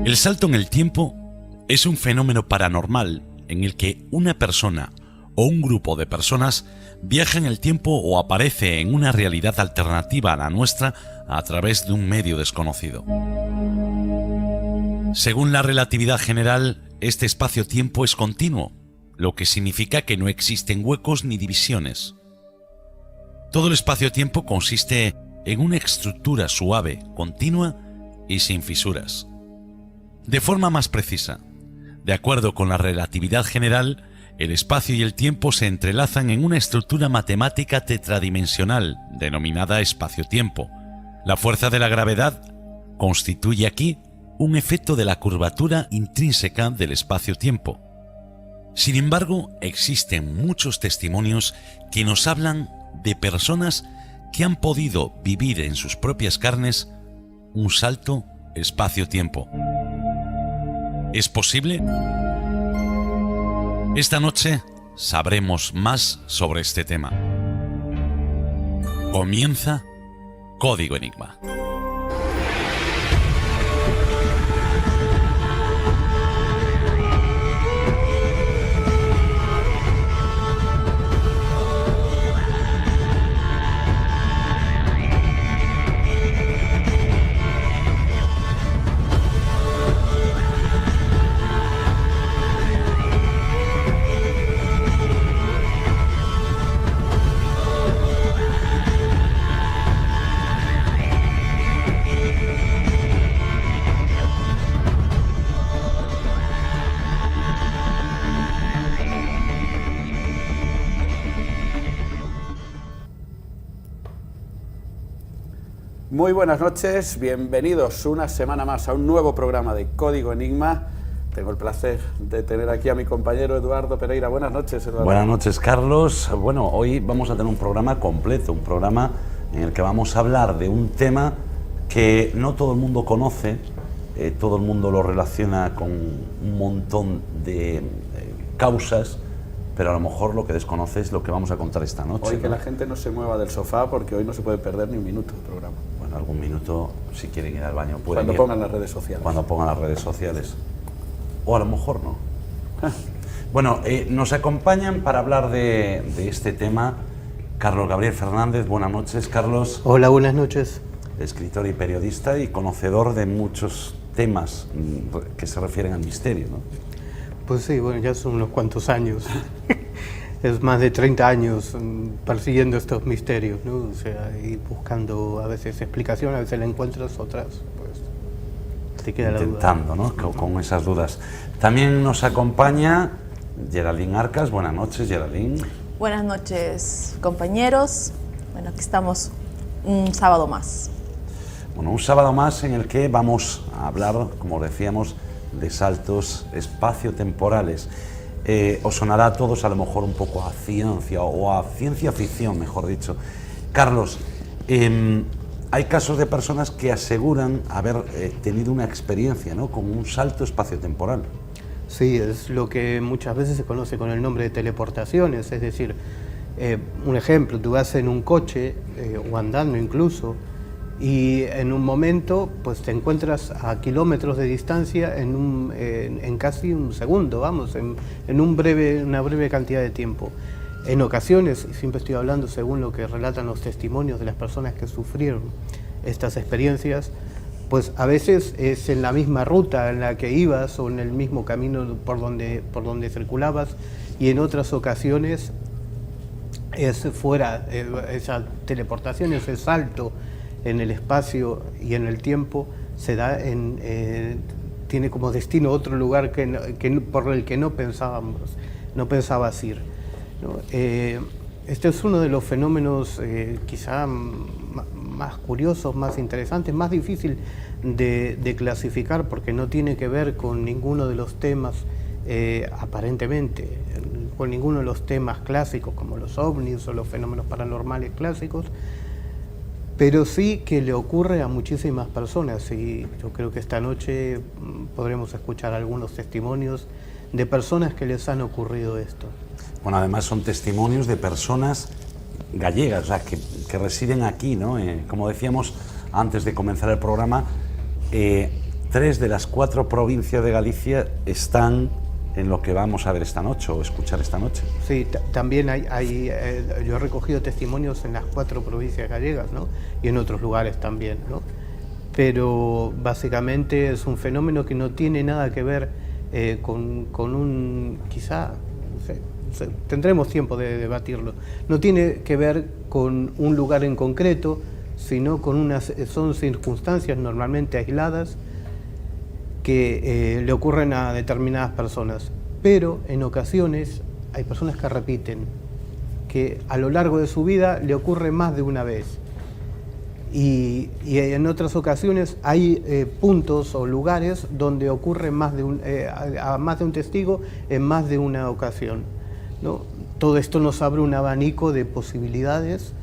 El salto en el tiempo es un fenómeno paranormal en el que una persona o un grupo de personas viaja en el tiempo o aparece en una realidad alternativa a la nuestra a través de un medio desconocido. Según la relatividad general, este espacio-tiempo es continuo, lo que significa que no existen huecos ni divisiones. Todo el espacio-tiempo consiste en una estructura suave, continua y sin fisuras. De forma más precisa, de acuerdo con la relatividad general, el espacio y el tiempo se entrelazan en una estructura matemática tetradimensional denominada espacio-tiempo. La fuerza de la gravedad constituye aquí un efecto de la curvatura intrínseca del espacio-tiempo. Sin embargo, existen muchos testimonios que nos hablan de personas que han podido vivir en sus propias carnes un salto espacio-tiempo. ¿Es posible? Esta noche sabremos más sobre este tema. Comienza Código Enigma. Muy buenas noches, bienvenidos una semana más a un nuevo programa de Código Enigma. Tengo el placer de tener aquí a mi compañero Eduardo Pereira. Buenas noches, Eduardo. Buenas noches, Carlos. Bueno, hoy vamos a tener un programa completo, un programa en el que vamos a hablar de un tema que no todo el mundo conoce, todo el mundo lo relaciona con un montón de causas, pero a lo mejor lo que desconoce es lo que vamos a contar esta noche. Hoy que la gente no se mueva del sofá porque hoy no se puede perder ni un minuto de programa. Bueno, algún minuto, si quieren ir al baño, pueden Cuando ir. pongan las redes sociales. Cuando pongan las redes sociales. O a lo mejor no. Bueno, nos acompañan para hablar de este tema Carlos Gabriel Fernández. Buenas noches, Carlos. Hola, buenas noches. Escritor y periodista y conocedor de muchos temas que se refieren al misterio, ¿no? Pues sí, bueno, ya son unos cuantos años. Es más de 30 años persiguiendo estos misterios, ¿no? O sea, y buscando a veces explicación, a veces la encuentras, otras, pues, te queda la duda. Intentando, ¿no? Con esas dudas. También nos acompaña Geraldine Arcas. Buenas noches, Geraldine. Buenas noches, compañeros. Bueno, aquí estamos un sábado más. Bueno, un sábado más en el que vamos a hablar, como decíamos, de saltos espaciotemporales. Os sonará a todos a lo mejor un poco a ciencia o a ciencia ficción, mejor dicho. Carlos, hay casos de personas que aseguran haber tenido una experiencia, ¿no?, con un salto espaciotemporal. Sí, es lo que muchas veces se conoce con el nombre de teleportaciones, es decir, un ejemplo, tú vas en un coche o andando incluso, y en un momento pues te encuentras a kilómetros de distancia en casi un segundo, vamos, en una breve cantidad de tiempo. En ocasiones, y siempre estoy hablando según lo que relatan los testimonios de las personas que sufrieron estas experiencias, pues a veces es en la misma ruta en la que ibas o en el mismo camino por donde circulabas, y en otras ocasiones es fuera, esa teleportación, ese salto en el espacio y en el tiempo se da tiene como destino otro lugar por el que no pensabas ir, ¿no? Este es uno de los fenómenos quizá más curiosos, más interesantes, más difícil de clasificar, porque no tiene que ver con ninguno de los temas, aparentemente, con ninguno de los temas clásicos como los ovnis o los fenómenos paranormales clásicos, pero sí que le ocurre a muchísimas personas, y yo creo que esta noche podremos escuchar algunos testimonios de personas que les han ocurrido esto. Bueno, además son testimonios de personas gallegas, o sea, que residen aquí, ¿no? Como decíamos antes de comenzar el programa, 3 de las 4 provincias de Galicia están en lo que vamos a ver esta noche o escuchar esta noche. Sí, también yo he recogido testimonios en las 4 provincias gallegas, ¿no? Y en otros lugares también, ¿no? Pero básicamente es un fenómeno que no tiene nada que ver con un, quizá, no sé, tendremos tiempo de debatirlo, no tiene que ver con un lugar en concreto, sino son circunstancias normalmente aisladas que le ocurren a determinadas personas, pero en ocasiones hay personas que repiten, que a lo largo de su vida le ocurre más de una vez, y en otras ocasiones hay puntos o lugares donde ocurre a más de un testigo en más de una ocasión, ¿no? Todo esto nos abre un abanico de posibilidades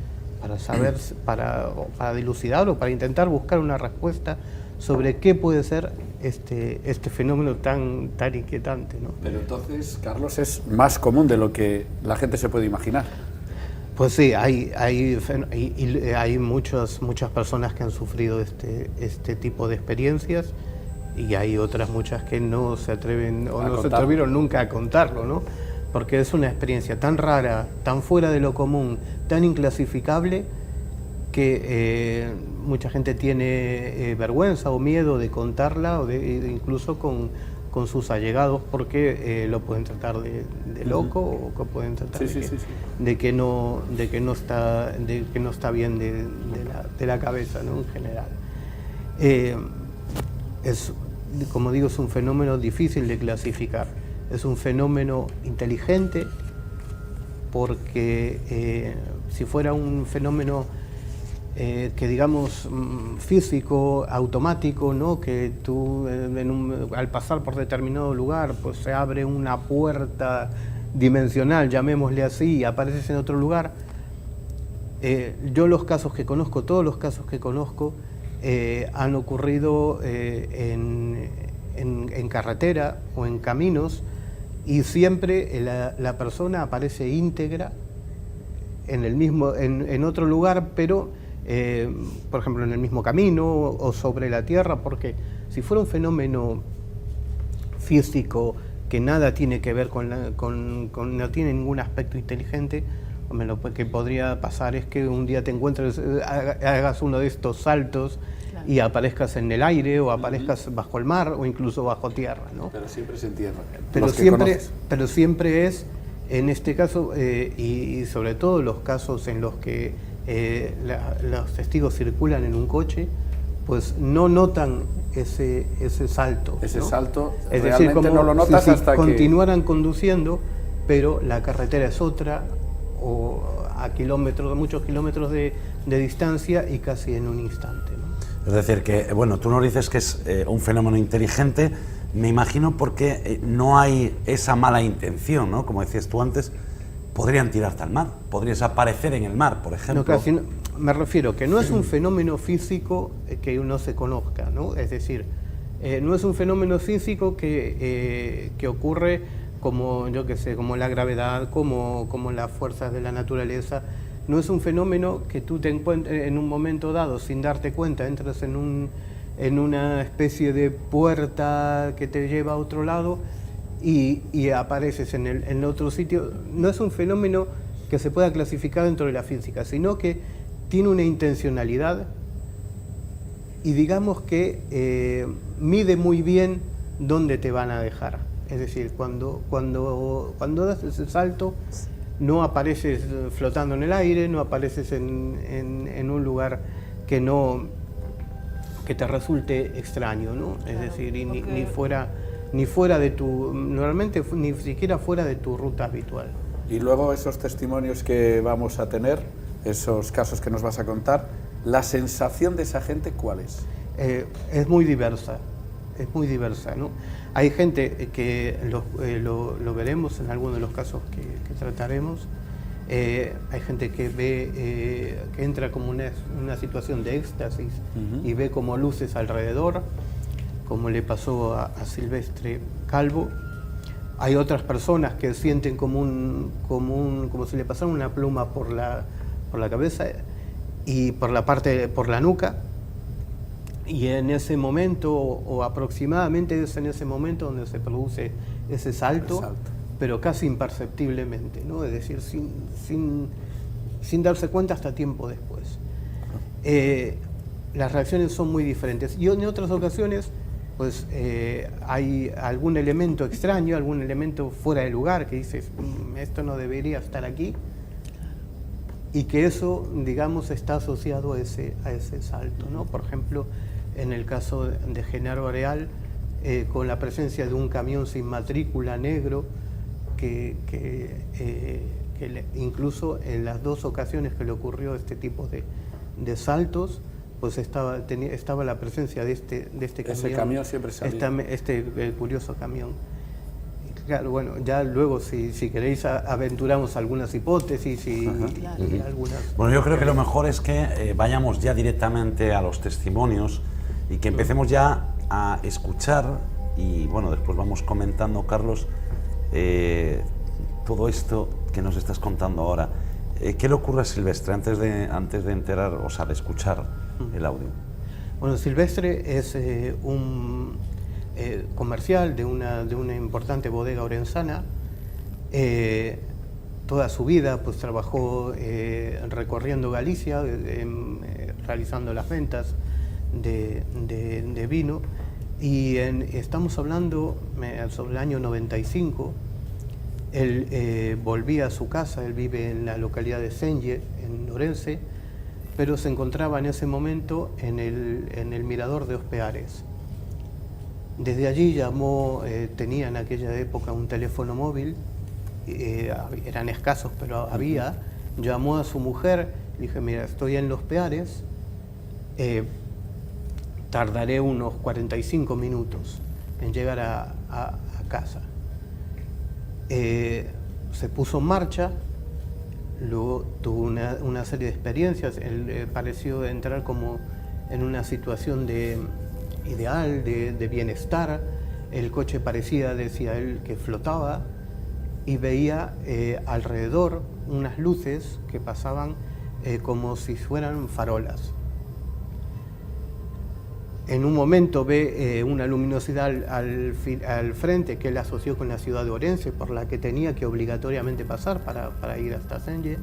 para saber, para dilucidar o para intentar buscar una respuesta sobre qué puede ser este fenómeno tan inquietante, ¿no? Pero entonces, Carlos, es más común de lo que la gente se puede imaginar. Pues sí, hay muchas personas que han sufrido este tipo de experiencias, y hay otras muchas que no se atreven o no se atrevieron nunca a contarlo, ¿no? Porque es una experiencia tan rara, tan fuera de lo común, tan inclasificable, que mucha gente tiene vergüenza o miedo de contarla, o incluso con sus allegados, porque lo pueden tratar de loco, o que pueden tratar de que no está bien de la cabeza, ¿no? En general. Como digo, es un fenómeno difícil de clasificar. Es un fenómeno inteligente, porque si fuera un fenómeno que digamos físico, automático, ¿no? Que tú al pasar por determinado lugar, pues se abre una puerta dimensional, llamémosle así, y apareces en otro lugar. Yo los casos que conozco, todos los casos que conozco, han ocurrido en carretera o en caminos, y siempre la persona aparece íntegra en otro lugar, pero por ejemplo en el mismo camino o sobre la tierra, porque si fuera un fenómeno físico que nada tiene que ver no tiene ningún aspecto inteligente, lo que podría pasar es que un día te encuentres, hagas uno de estos saltos, claro, y aparezcas en el aire, o aparezcas bajo el mar, o incluso bajo tierra, ¿no? Pero siempre se entierra. Pero siempre es, en este caso, y sobre todo los casos en los que los testigos circulan en un coche, pues no notan ese salto. Ese, ¿no?, salto, es realmente decir, como no lo notas hasta que continuaran conduciendo, pero la carretera es otra, o a muchos kilómetros de distancia, y casi en un instante, ¿no? Es decir, que bueno, tú nos dices que es un fenómeno inteligente, me imagino, porque no hay esa mala intención, ¿no? Como decías tú antes, podrían tirarte al mar, podrías aparecer en el mar, por ejemplo. No, casi no, me refiero que no es un fenómeno físico que uno se conozca, ¿no? Es decir, no es un fenómeno físico que ocurre como, yo qué sé, como la gravedad, como las fuerzas de la naturaleza. No es un fenómeno que tú te encuentres en un momento dado, sin darte cuenta, entras en una especie de puerta que te lleva a otro lado y apareces en otro sitio. No es un fenómeno que se pueda clasificar dentro de la física, sino que tiene una intencionalidad, y digamos que mide muy bien dónde te van a dejar. Es decir, cuando das ese salto, no apareces flotando en el aire, no apareces en un lugar que te resulte extraño, ¿no? Es decir, ni fuera de tu, normalmente ni siquiera fuera de tu ruta habitual. Y luego esos testimonios que vamos a tener, esos casos que nos vas a contar, ¿la sensación de esa gente cuál es? Es muy diversa, ¿no? Hay gente que lo veremos en algunos de los casos que trataremos. Hay gente que ve, que entra como una situación de éxtasis, y ve como luces alrededor, como le pasó a Silvestre Calvo. Hay otras personas que sienten como si le pasara una pluma por la cabeza y por la nuca. Y en ese momento, o aproximadamente es en ese momento donde se produce ese salto, pero casi imperceptiblemente, ¿no? Es decir, sin darse cuenta hasta tiempo después. Las reacciones son muy diferentes. Y en otras ocasiones, pues hay algún elemento extraño, algún elemento fuera de lugar que dices, esto no debería estar aquí, y que eso, digamos, está asociado a ese salto, ¿no? Por ejemplo, en el caso de Genaro Real, con la presencia de un camión sin matrícula negro, que incluso en las dos ocasiones que le ocurrió este tipo de saltos, pues estaba la presencia de este camión. Ese camión siempre salía. Este curioso camión. Claro, bueno, ya luego si queréis aventuramos algunas hipótesis y algunas... Bueno, yo creo que lo mejor es que vayamos ya directamente a los testimonios y que empecemos ya a escuchar y bueno, después vamos comentando, Carlos, todo esto que nos estás contando ahora. ¿Qué le ocurre a Silvestre antes de enterar, o sea, de escuchar el audio? Bueno, Silvestre es un comercial de una importante bodega orensana. Toda su vida pues trabajó recorriendo Galicia, realizando las ventas de vino, y estamos hablando sobre el año 95. Él volvía a su casa, él vive en la localidad de Senlle, en Orense, pero se encontraba en ese momento en el mirador de Ospeares. Desde allí llamó, tenía en aquella época un teléfono móvil, eran escasos pero había, llamó a su mujer, le dije, mira, estoy en Los Peares, tardaré unos 45 minutos en llegar a casa. Se puso en marcha, luego tuvo una serie de experiencias, él pareció entrar como en una situación ideal, de bienestar. El coche parecía, decía él, que flotaba, y veía alrededor unas luces que pasaban como si fueran farolas. En un momento ve una luminosidad al frente que él asoció con la ciudad de Orense, por la que tenía que obligatoriamente pasar para ir hasta Senlle,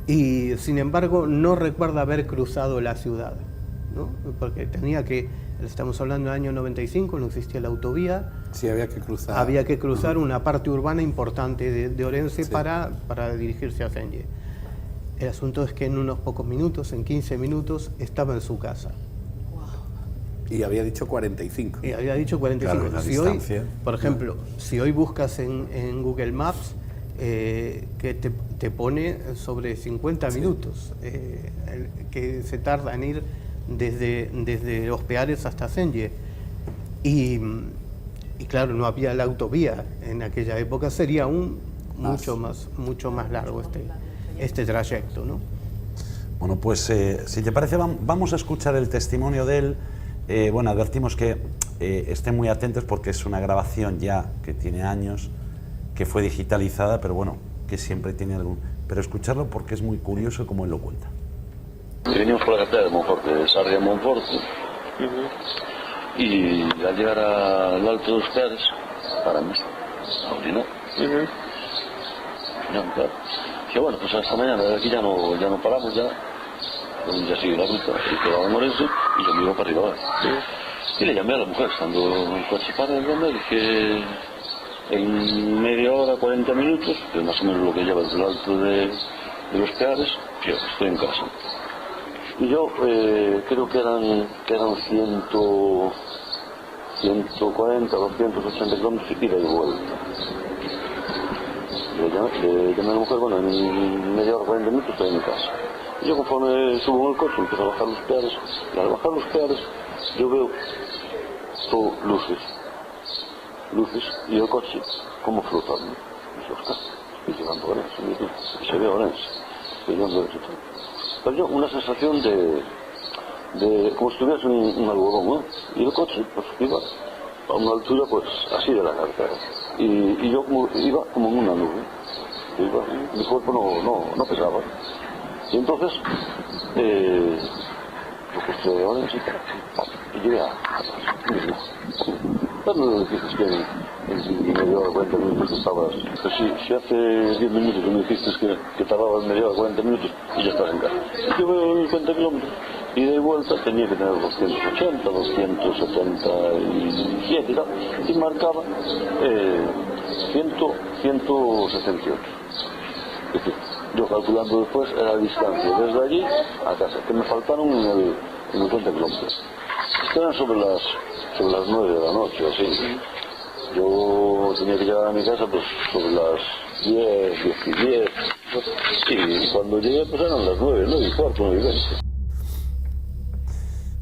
y sin embargo no recuerda haber cruzado la ciudad, ¿no? Porque estamos hablando del año 95, no existía la autovía. Sí, había que cruzar. Había que cruzar una parte urbana importante de Orense, sí, para dirigirse a Senlle. El asunto es que en unos pocos minutos, en 15 minutos, estaba en su casa. Y había dicho 45. Y había dicho 45. Claro, si hoy, por ejemplo, si hoy buscas en Google Maps, que te pone sobre 50 minutos, que se tarda en ir desde Los Peares hasta Senlle. Y claro, no había la autovía en aquella época, sería mucho más largo este trayecto, ¿no? Bueno, pues si te parece, vamos a escuchar el testimonio de él. Bueno, advertimos que estén muy atentos porque es una grabación ya que tiene años, que fue digitalizada, pero bueno, que siempre tiene algún... Pero escucharlo porque es muy curioso como él lo cuenta. Venimos por la carretera de Monforte, de Sarria a Monforte, y al llegar al Alto de los Peares, paramos a orinar. No, claro. Que bueno, pues hasta mañana, de aquí ya no paramos, ya sigue la ruta, y quedaba en Orense, y yo me iba para arriba. Y le llamé a la mujer, estando en el coche para el llamé, dije en media hora, 40 minutos, que es más o menos lo que lleva desde el Alto de los Peares, que estoy en casa. Y yo creo que eran 140, 280 kilómetros ida y vuelta. Le llamé a la mujer, bueno, en media hora, 40 minutos estoy en mi casa. Y yo conforme subo en el coche empiezo a bajar los Peares, y al bajar los Peares yo veo todo luces, y el coche como flotando. Y yo, ostras, estoy llegando a Orense, y se ve Orense, estoy llegando a Orense. Pero yo una sensación de como si estuvieras en un algodón, ¿no? Y el coche pues iba a una altura pues así de la carretera. Y yo iba como en una nube. Mi cuerpo no pesaba. Y entonces, pues ciudad de Orense y llegué a mismo. Cuando me dijiste que en media hora, 40 minutos que estabas, pues si hace 10 minutos que me dijiste que tardabas media hora, 40 minutos y ya estás en casa. Y yo veo los 50 kilómetros y de vuelta tenía que tener 280, 277 y tal, y marcaba 168. Es decir, yo calculando después era la distancia desde allí a casa, que me faltaron en 80 kilómetros. Eran sobre las 9 de la noche, así. Yo tenía que llegar a mi casa pues sobre las 10, 10 y 10. Y cuando llegué pues eran las 9, 9 y cuarto, 9 y 20.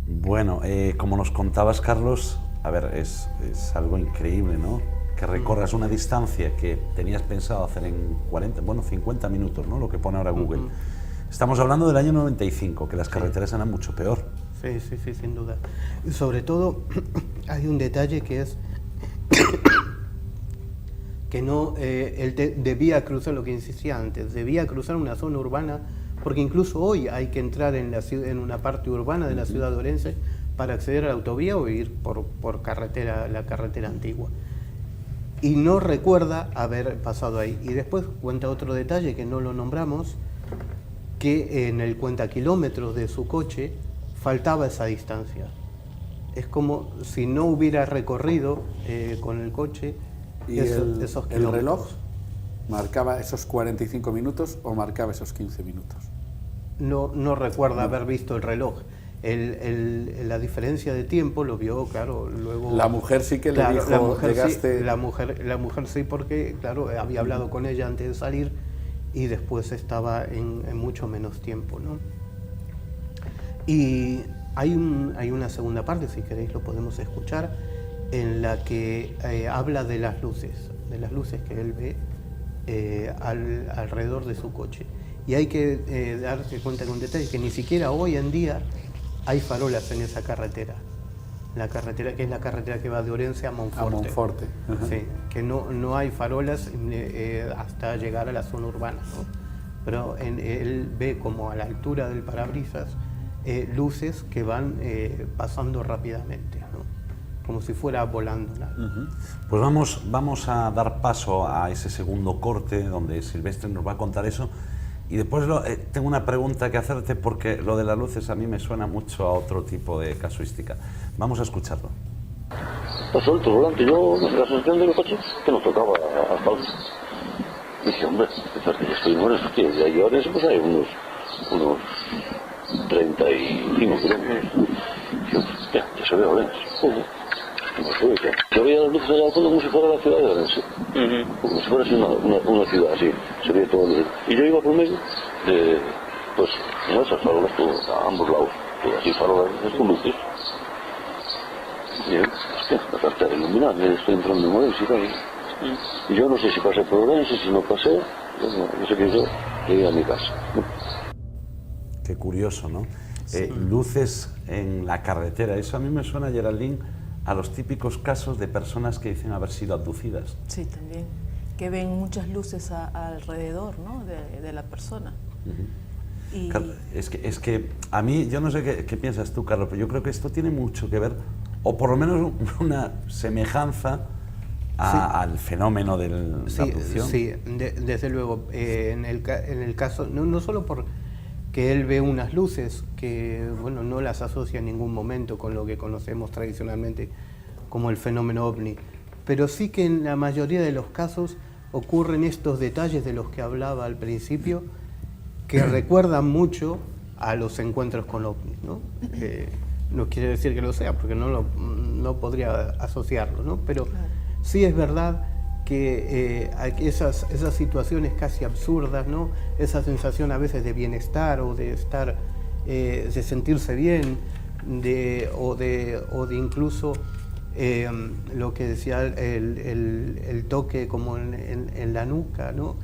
Bueno, como nos contabas, Carlos, a ver, es algo increíble, ¿no? Que recorras una distancia que tenías pensado hacer en 50 minutos, ¿no? Lo que pone ahora Google. Estamos hablando del año 95, que las carreteras eran mucho peor. Sí, sin duda. Y sobre todo, hay un detalle que es que no, él debía cruzar, lo que insistía antes, debía cruzar una zona urbana, porque incluso hoy hay que entrar en una parte urbana de la ciudad de Orense para acceder a la autovía o ir por carretera, la carretera antigua. Y no recuerda haber pasado ahí. Y después cuenta otro detalle que no lo nombramos, que en el cuenta kilómetros de su coche faltaba esa distancia. Es como si no hubiera recorrido con el coche ¿Y esos el reloj marcaba esos 45 minutos o marcaba esos 15 minutos? No recuerda haber visto el reloj. La diferencia de tiempo lo vio, claro, luego... La mujer sí que le dijo, llegaste... Sí, la mujer sí, porque, claro, había hablado con ella antes de salir y después estaba en mucho menos tiempo, ¿no? Y hay una segunda parte, si queréis lo podemos escuchar, en la que habla de las luces que él ve alrededor de su coche. Y hay que darse cuenta de un detalle, que ni siquiera hoy en día hay farolas en esa carretera. La carretera que es la carretera que va de Orense a Monforte. A Monforte. Sí, que no hay farolas hasta llegar a la zona urbana, ¿no? Pero él ve como a la altura del parabrisas luces que van pasando rápidamente, ¿no? Como si fuera volando. Pues vamos a dar paso a ese segundo corte donde Silvestre nos va a contar eso. Y después tengo una pregunta que hacerte, porque lo de las luces a mí me suena mucho a otro tipo de casuística. Vamos a escucharlo. Pasó el volante, yo la sensación del coche que nos tocaba asfalto. Dije, hombre, que ya estoy en Orense, que de ahí a Orense pues hay unos 35 kilómetros. Ya se ve Orense. Yo veía las luces allá al fondo como si fuera la ciudad de Orense. Como si fuera así una ciudad así, se veía todo el... Y yo iba por medio de, pues, no esas farolas a ambos lados, todas así farolas con luces. Y hostia, la carretera iluminada, estoy entrando en Orense y tal. Y yo no sé si pasé por Orense, si no pasé, yo sé que yo llegué a mi casa. Qué curioso, ¿no? Sí. Luces en la carretera, eso a mí me suena, Geraldine, a los típicos casos de personas que dicen haber sido abducidas. Sí, también. Que ven muchas luces alrededor, ¿no? de la persona. Y... Es que a mí, yo no sé qué piensas tú, Carlos, pero yo creo que esto tiene mucho que ver, o por lo menos una semejanza al fenómeno de la abducción. Sí, desde luego. En el caso, no solo por que él ve unas luces que, bueno, no las asocia en ningún momento con lo que conocemos tradicionalmente como el fenómeno ovni, pero sí que en la mayoría de los casos ocurren estos detalles de los que hablaba al principio, que recuerdan mucho a los encuentros con ovnis, ¿no? No quiere decir que lo sea, porque no podría asociarlo, ¿no? Pero sí es verdad que esas situaciones casi absurdas, ¿no? Esa sensación a veces de bienestar o de estar, de sentirse bien, o de incluso lo que decía el toque como en la nuca, ¿no?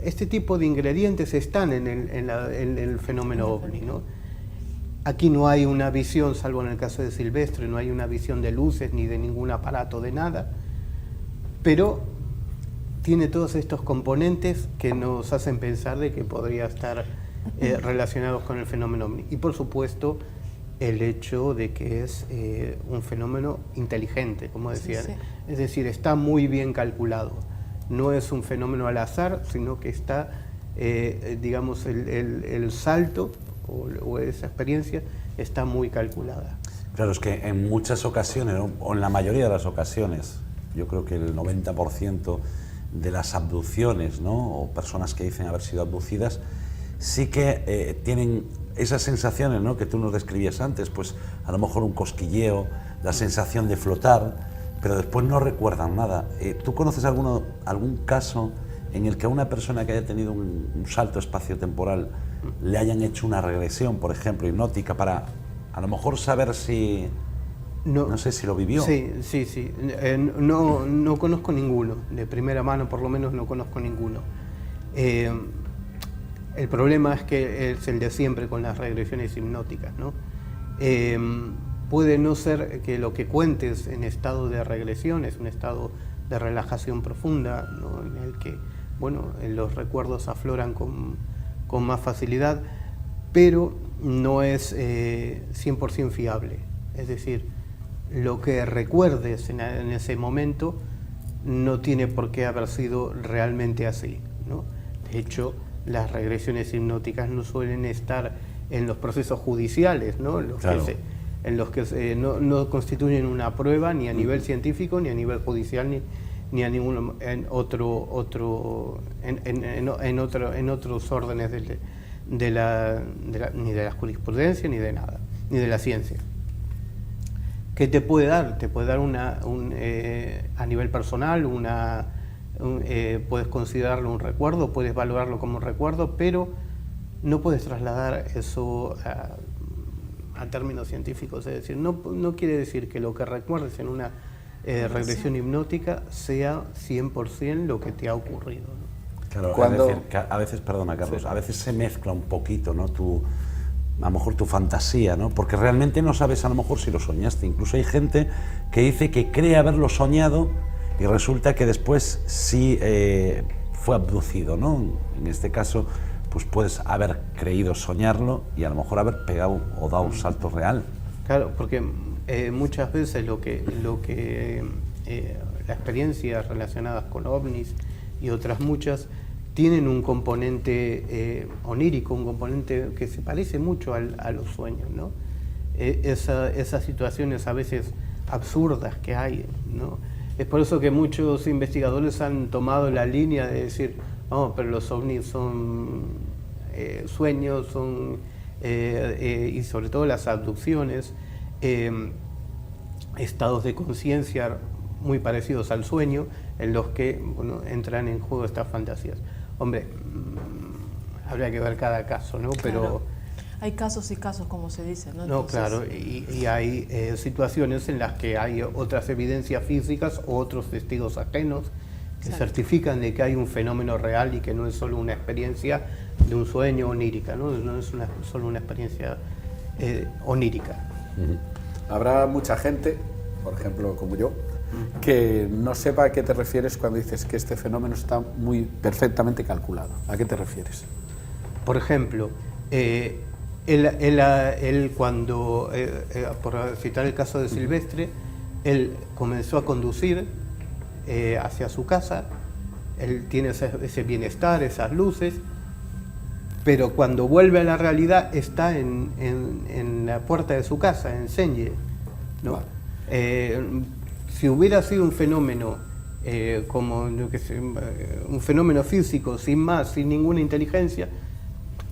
Este tipo de ingredientes están en el fenómeno ovni, ¿no? Aquí no hay una visión, salvo en el caso de Silvestre, no hay una visión de luces ni de ningún aparato de nada, pero tiene todos estos componentes que nos hacen pensar de que podría estar relacionados con el fenómeno ovni. Y por supuesto, el hecho de que es un fenómeno inteligente, como decían. Sí, sí. Es decir, está muy bien calculado. No es un fenómeno al azar, sino que está, digamos, el salto o esa experiencia está muy calculada. Claro, es que en muchas ocasiones, o en la mayoría de las ocasiones, yo creo que el 90% de las abducciones, ¿no?, o personas que dicen haber sido abducidas, sí que tienen esas sensaciones, ¿no?, que tú nos describías antes, pues a lo mejor un cosquilleo, la sensación de flotar, pero después no recuerdan nada. ¿Tú conoces algún caso en el que a una persona que haya tenido un salto espaciotemporal le hayan hecho una regresión, por ejemplo, hipnótica, para a lo mejor saber si... No sé si lo vivió. Sí. No conozco ninguno, de primera mano por lo menos no conozco ninguno. El problema es que es el de siempre con las regresiones hipnóticas, ¿no? Puede no ser que lo que cuentes en estado de regresión es un estado de relajación profunda, ¿no?, en el que, bueno, los recuerdos afloran con más facilidad, pero no es 100% fiable. Es decir, lo que recuerdes en ese momento no tiene por qué haber sido realmente así, ¿no? De hecho, las regresiones hipnóticas no suelen estar en los procesos judiciales, ¿no?, Claro. en los que no constituyen una prueba ni a nivel científico, ni a nivel judicial, ni a ningún en otros órdenes ni de la jurisprudencia, ni de nada, ni de la ciencia. ¿Qué te puede dar? Te puede dar a nivel personal, puedes considerarlo un recuerdo, puedes valorarlo como un recuerdo, pero no puedes trasladar eso a términos científicos. Es decir, no quiere decir que lo que recuerdes en una regresión hipnótica sea 100% lo que te ha ocurrido, ¿no? Claro, Cuando... es decir, que a veces, perdona Carlos, Sí. a veces se mezcla un poquito, ¿no?, a lo mejor tu fantasía, ¿no?, porque realmente no sabes a lo mejor si lo soñaste. Incluso hay gente que dice que cree haberlo soñado y resulta que después sí fue abducido, ¿no? En este caso, pues puedes haber creído soñarlo y a lo mejor haber pegado o dado un salto real. Claro, porque muchas veces las experiencias relacionadas con ovnis y otras muchas tienen un componente onírico, un componente que se parece mucho a los sueños, ¿no? Esas situaciones a veces absurdas que hay, ¿no? Es por eso que muchos investigadores han tomado la línea de decir, no, pero los ovnis son sueños, y sobre todo las abducciones, estados de conciencia muy parecidos al sueño, en los que, bueno, entran en juego estas fantasías. Hombre, habría que ver cada caso, ¿no? Pero Claro. Hay casos y casos, como se dice, ¿no? no, Entonces, claro, y hay situaciones en las que hay otras evidencias físicas o otros testigos ajenos que Exacto. certifican de que hay un fenómeno real y que no es solo una experiencia de un sueño onírica, ¿no? No es solo una experiencia onírica. Habrá mucha gente, por ejemplo como yo, que no sepa a qué te refieres cuando dices que este fenómeno está muy perfectamente calculado. ¿A qué te refieres? Por ejemplo, él cuando, por citar el caso de Silvestre, él comenzó a conducir hacia su casa, él tiene ese bienestar, esas luces, pero cuando vuelve a la realidad está en la puerta de su casa, en Senye, ¿no? Vale. Si hubiera sido un fenómeno como yo que sé, un fenómeno físico, sin más, sin ninguna inteligencia,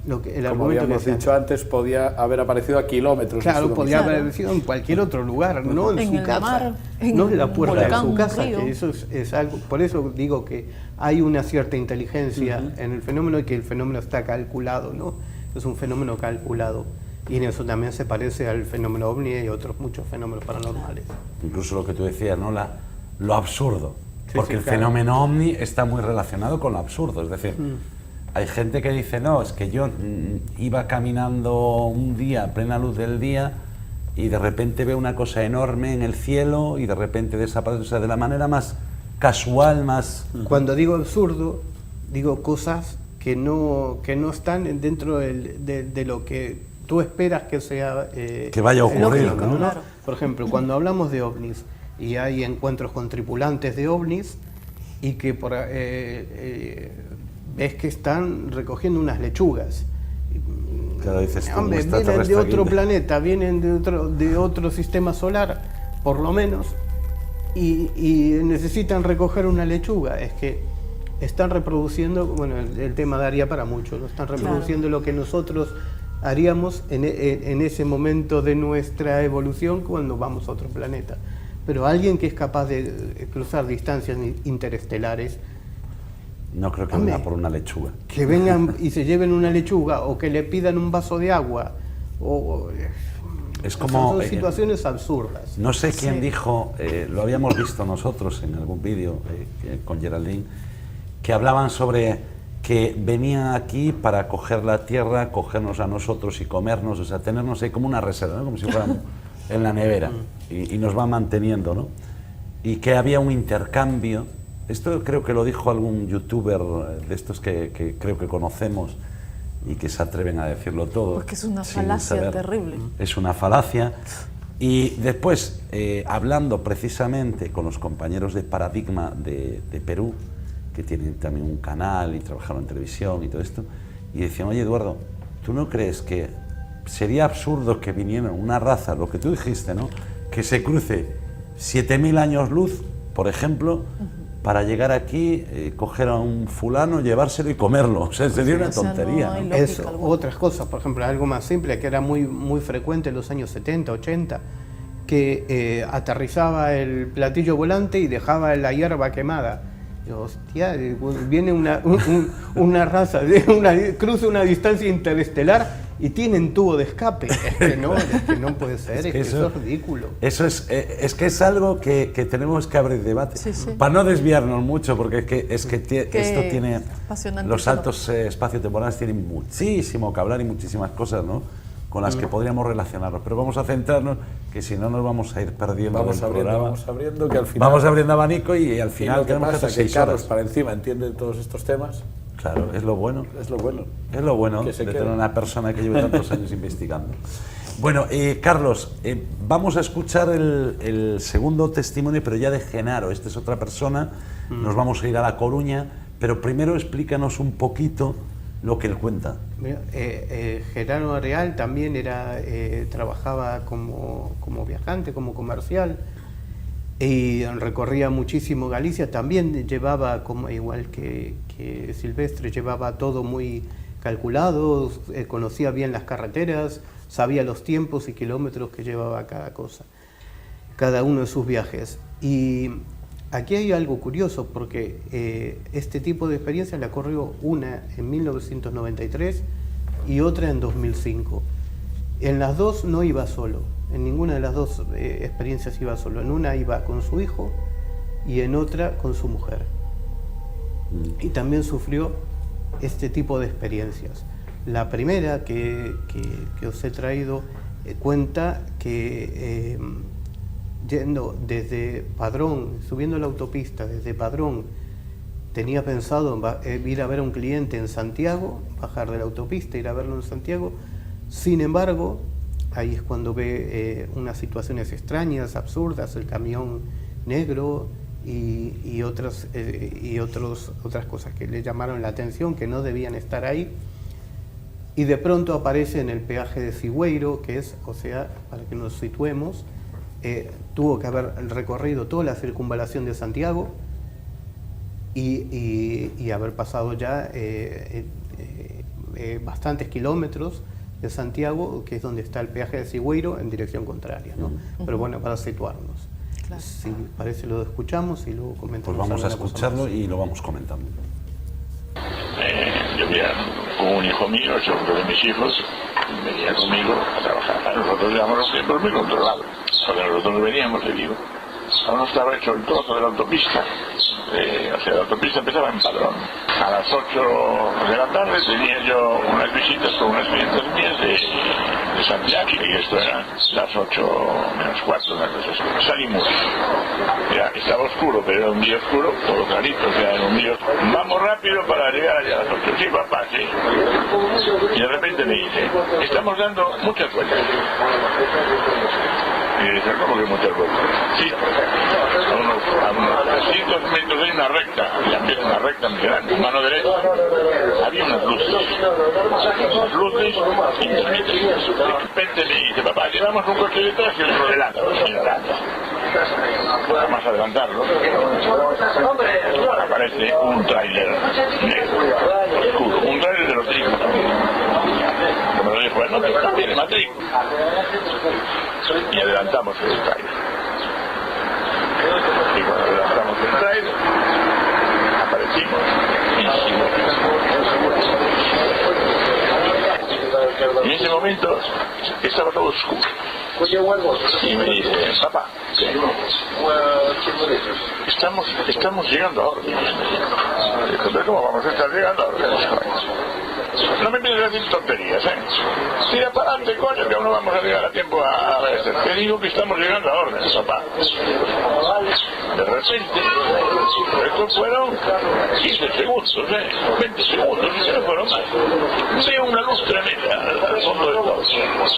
el Como argumento habíamos que se dicho antes, podía haber aparecido a kilómetros. de Claro, su podía domicilio. haber sido en cualquier otro lugar, no en En su el casa, mar, en no en la un puerta volcán, de su un casa, río. que eso es algo. Por eso digo que hay una cierta inteligencia en el fenómeno y que el fenómeno está calculado, ¿no? Es un fenómeno calculado. Y en eso también se parece al fenómeno ovni y otros muchos fenómenos paranormales. Incluso lo que tú decías, ¿no?, lo absurdo, Sí, porque sí, el claro. fenómeno ovni está muy relacionado con lo absurdo, es decir, hay gente que dice, no, es que yo iba caminando un día a plena luz del día y de repente veo una cosa enorme en el cielo y de repente desaparece, o sea, de la manera más casual, más... Cuando digo absurdo, digo cosas que no están dentro de lo que tú esperas que sea... que vaya a ocurrir, lógico, ¿no? Claro. Por ejemplo, cuando hablamos de ovnis y hay encuentros con tripulantes de ovnis y que ves que están recogiendo unas lechugas. Claro, dices tú, Hombre, un vienen de extraterrestre otro aquí. planeta, vienen de otro sistema solar, por lo menos, y necesitan recoger una lechuga. Es que están reproduciendo, bueno, el tema daría para mucho, ¿no? Están reproduciendo lo que nosotros haríamos en ese momento de nuestra evolución cuando vamos a otro planeta. Pero alguien que es capaz de cruzar distancias interestelares, No creo que Hombre, venga por una lechuga. que vengan y se lleven una lechuga o que le pidan un vaso de agua, Es como... son situaciones absurdas. No sé quién Sí. dijo, lo habíamos visto nosotros en algún vídeo con Geraldine, que hablaban sobre que venía aquí para coger la tierra, cogernos a nosotros y comernos, o sea, tenernos ahí como una reserva, ¿no? Como si fuéramos en la nevera, y nos va manteniendo, ¿no? Y que había un intercambio. Esto creo que lo dijo algún youtuber de estos que creo que conocemos y que se atreven a decirlo todo. Porque es una sin falacia saber. terrible. Es una falacia. Y después, hablando precisamente con los compañeros de Paradigma de Perú, que tienen también un canal y trabajaron en televisión y todo esto, y decían, oye Eduardo, ¿tú no crees que sería absurdo que viniera una raza, lo que tú dijiste, ¿no? Que se cruce 7000 años luz, por ejemplo, para llegar aquí, coger a un fulano, llevárselo y comerlo? O sea, sería una O sea, tontería, no hay ¿no? lógica Eso, alguna. otras cosas, por ejemplo, algo más simple que era muy frecuente en los años 70, 80, que aterrizaba el platillo volante y dejaba la hierba quemada. Y, hostia, viene una raza, cruza una distancia interestelar y tienen tubo de escape. Es que no puede ser, es que eso es ridículo. Eso es que es algo que tenemos que abrir debate. Sí, sí. Para no desviarnos mucho, porque esto tiene... apasionante Los tema. saltos espaciotemporales tienen muchísimo que hablar y muchísimas cosas, ¿no? Con las que podríamos relacionarnos. Pero vamos a centrarnos, que si no nos vamos a ir perdiendo Vamos el abriendo, programa. vamos abriendo, que al final... Vamos abriendo abanico y al Y final lo que tenemos que pasa hacer es que 6 Carlos horas. para encima entiende todos estos temas, Claro, es lo bueno. es lo bueno. Es lo bueno Que de se tener quede. una persona que lleve tantos años investigando. Bueno, Carlos, vamos a escuchar el segundo testimonio, pero ya de Genaro. Esta es otra persona. Nos vamos a ir a La Coruña, pero primero explícanos un poquito lo que él cuenta. Mira, Gerardo Areal también trabajaba como viajante, como comercial, y recorría muchísimo Galicia. También llevaba, igual que Silvestre, llevaba todo muy calculado, conocía bien las carreteras, sabía los tiempos y kilómetros que llevaba cada cosa, cada uno de sus viajes. Y aquí hay algo curioso, porque este tipo de experiencia la corrió una en 1993 y otra en 2005. En las dos no iba solo, en ninguna de las dos experiencias iba solo. En una iba con su hijo y en otra con su mujer. Y también sufrió este tipo de experiencias. La primera que os he traído cuenta que yendo desde Padrón, subiendo la autopista desde Padrón, tenía pensado ir a ver a un cliente en Santiago, bajar de la autopista, ir a verlo en Santiago. Sin embargo, ahí es cuando ve unas situaciones extrañas, absurdas, el camión negro y otras cosas que le llamaron la atención, que no debían estar ahí. Y de pronto aparece en el peaje de Sigüeiro, que es, o sea, para que nos situemos, tuvo que haber recorrido toda la circunvalación de Santiago y haber pasado ya bastantes kilómetros de Santiago, que es donde está el peaje de Sigüeiro, en dirección contraria, ¿no? Pero bueno, para situarnos. Claro. Si parece lo escuchamos y luego comentamos. Pues vamos a alguna cosa escucharlo más. y lo vamos comentando. Yo venía con un hijo mío, otro de mis hijos, venía conmigo a trabajar. Nosotros llevamos los tiempos muy controlados. Cuando nosotros veníamos, le digo, aún no estaba hecho el trozo de la autopista. o sea, la autopista empezaba en Padrón. A las 8 de la tarde tenía yo unas visitas con unas clientes mías de Santiago, y esto era las 8 menos cuarto, una cosa así. Salimos. Ya estaba oscuro, pero era un día oscuro, todo clarito, o sea, era un día oscuro. Vamos rápido para llegar allá a las 8. Sí, papá, sí. Y de repente me dice, estamos dando muchas vueltas. Y dice, ¿cómo que muchas vueltas? Sí, a unos 300 metros hay una recta, y también una recta muy grande, mano derecha. Había unas luces intermitentes. De repente me dice, papá, llevamos un coche detrás y otro delante. Nada más adelantarlo, aparece un tráiler negro, oscuro, un tráiler de los tricos. Como lo dijo, bueno, pero también es matrícula. Y adelantamos el tráiler. Y cuando adelantamos el tráiler, aparecimos y en ese momento estaba todo oscuro. Y me dice, papá, estamos llegando a órdenes. Dijo, pero ¿cómo vamos a estar llegando a órdenes? No me pides decir tonterías, ¿eh? Tira para adelante, coño, que aún no vamos a llegar a tiempo a ver. Te digo que estamos llegando a órdenes, papá. De repente, estos fueron 15 segundos, 20 segundos, y se me fueron más. Veo una luz tremenda al fondo del todo.